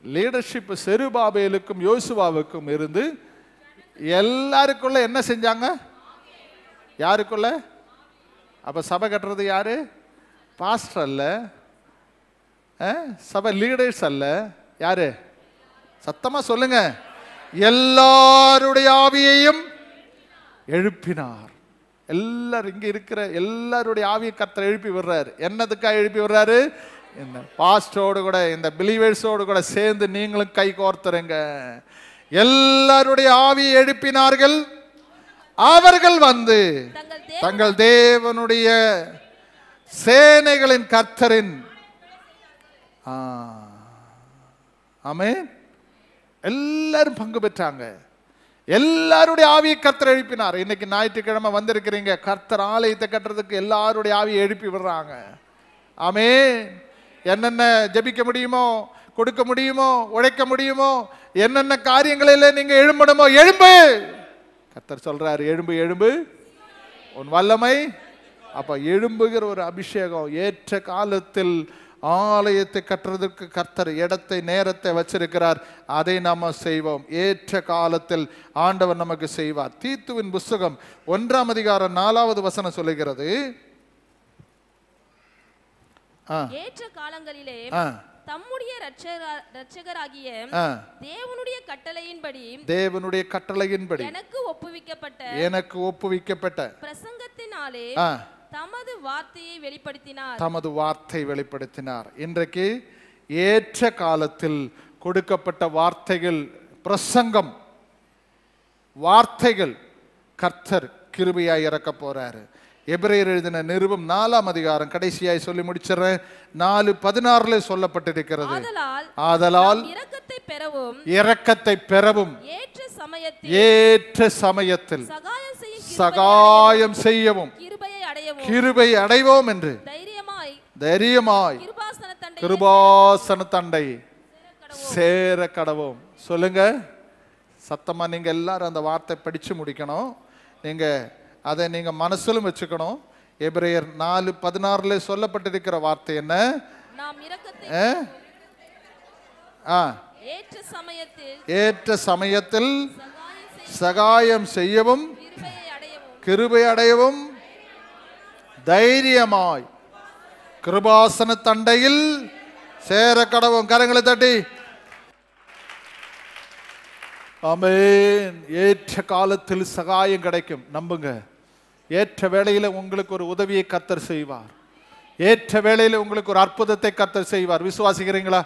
லீடர்ஷிப் செருபாபேலுக்கும் யோசுவாவுக்கும் இருந்து எல்லாருக்குள்ள என்ன செஞ்சாங்க? யாருக்குள்ள? அப்ப சபை கட்டுறது யாரு? பாஸ்டர் அல்ல, சபை லீடர்ஸ் அல்ல. யாரு? சத்தமா சொல்லுங்க. எல்லாருடைய ஆவியையும் எழுப்பினார். எல்லாரும் இங்க இருக்கிற எல்லாருடைய ஆவியை கர்த்தர் எழுப்பி விடுறாரு. என்னதுக்காக எழுப்பி விடுறாரு? இந்த பாஸ்டரோடு கூட, இந்த பிலீவர்ஸோடு கூட சேர்ந்து நீங்களும் கை கோர்த்துருங்க. எல்லாருடைய ஆவியை எழுப்பினார்கள். அவர்கள் வந்து தங்கள் தேவனுடைய சேனைகளின் கர்த்தரின் ஆமென் எல்லாரும் பங்கு பெற்றாங்க. எல்லாருடைய ஆவியை கர்த்தர் எழுப்பினார். இன்னைக்கு ஞாயிற்றுக்கிழமை வந்திருக்கிறீங்க, கர்த்தர் ஆலயத்தை கட்டுறதுக்கு எல்லாருடைய ஆவியை எழுப்பி விடுறாங்க. ஆமென். என்னென்ன ஜெபிக்க முடியுமோ, கொடுக்க முடியுமோ, உழைக்க முடியுமோ, என்னென்ன காரியங்களில் நீங்க எழும்பணுமோ எழும்பு. கர்த்தர் சொல்றாரு, எழும்பு எழும்பு உன் வல்லமை. அப்ப எழும்புகிற ஒரு அபிஷேகம். ஏற்ற காலத்தில் ஆலயத்தை கட்டுறதுக்கு கர்த்தர் இடத்தை நேரத்தை வச்சிருக்கிறார். அதை நாம செய்வோம். ஏற்ற காலத்தில் ஆண்டவர் நமக்கு செய்வார். தீத்துவின் புஸ்தகம் 1ஆம் அதிகாரம் 4வது வசனம் சொல்லுகிறது, ஏற்ற காலங்களிலே தம்முடைய இரட்சகராகிய தேவனுடைய கட்டளையின்படி எனக்கு ஒப்புவிக்கப்பட்ட பிரசங்கத்தினாலே தமது வார்த்தையை வெளிப்படுத்தினார். இன்றைக்கு ஏற்ற காலத்தில் கொடுக்கப்பட்ட வார்த்தைகள், பிரசங்கம், வார்த்தைகள் கர்த்தர் கிருபையாய் இறக்க போறாரு. எபிரேயர் எழுதின நிருபம் 4ஆம் அதிகாரம் கடைசியாய் சொல்லி முடிச்சிடுறேன். 4:16 சொல்லப்பட்டிருக்கிறது. ஆதலால் இரக்கத்தை பெறவும் ஏற்ற சமயத்தில் சகாயம் செய்யவும் கிருபை அடைவோம் என்று தைரியமாய் கிருபாசன தண்டை சேர கடவோம். சொல்லுங்க சத்தமா. நீங்க எல்லாரும் அந்த வார்த்தை படிச்சு முடிக்கணும். நீங்க அதை நீங்க மனசிலும் வச்சுக்கணும். எபிரேயர் 4:16 சொல்லப்பட்டிருக்கிற வார்த்தை என்ன? ஏற்ற சமயத்தில் சகாயம் செய்யவும் கிருபை அடையவும் தைரியமாய் கிருபாசன தண்டையில் சேர கடவும். கரங்களை தட்டி ஆமென். ஏற்ற காலத்தில் சகாயம் கிடைக்கும். நம்புங்க. ஏற்ற வேளையில உங்களுக்கு ஒரு உதவியை கர்த்தர் செய்வார். ஏற்ற வேளையில உங்களுக்கு ஒரு அற்புதத்தை கர்த்தர் செய்வார். விசுவாசிக்கிறீங்களா?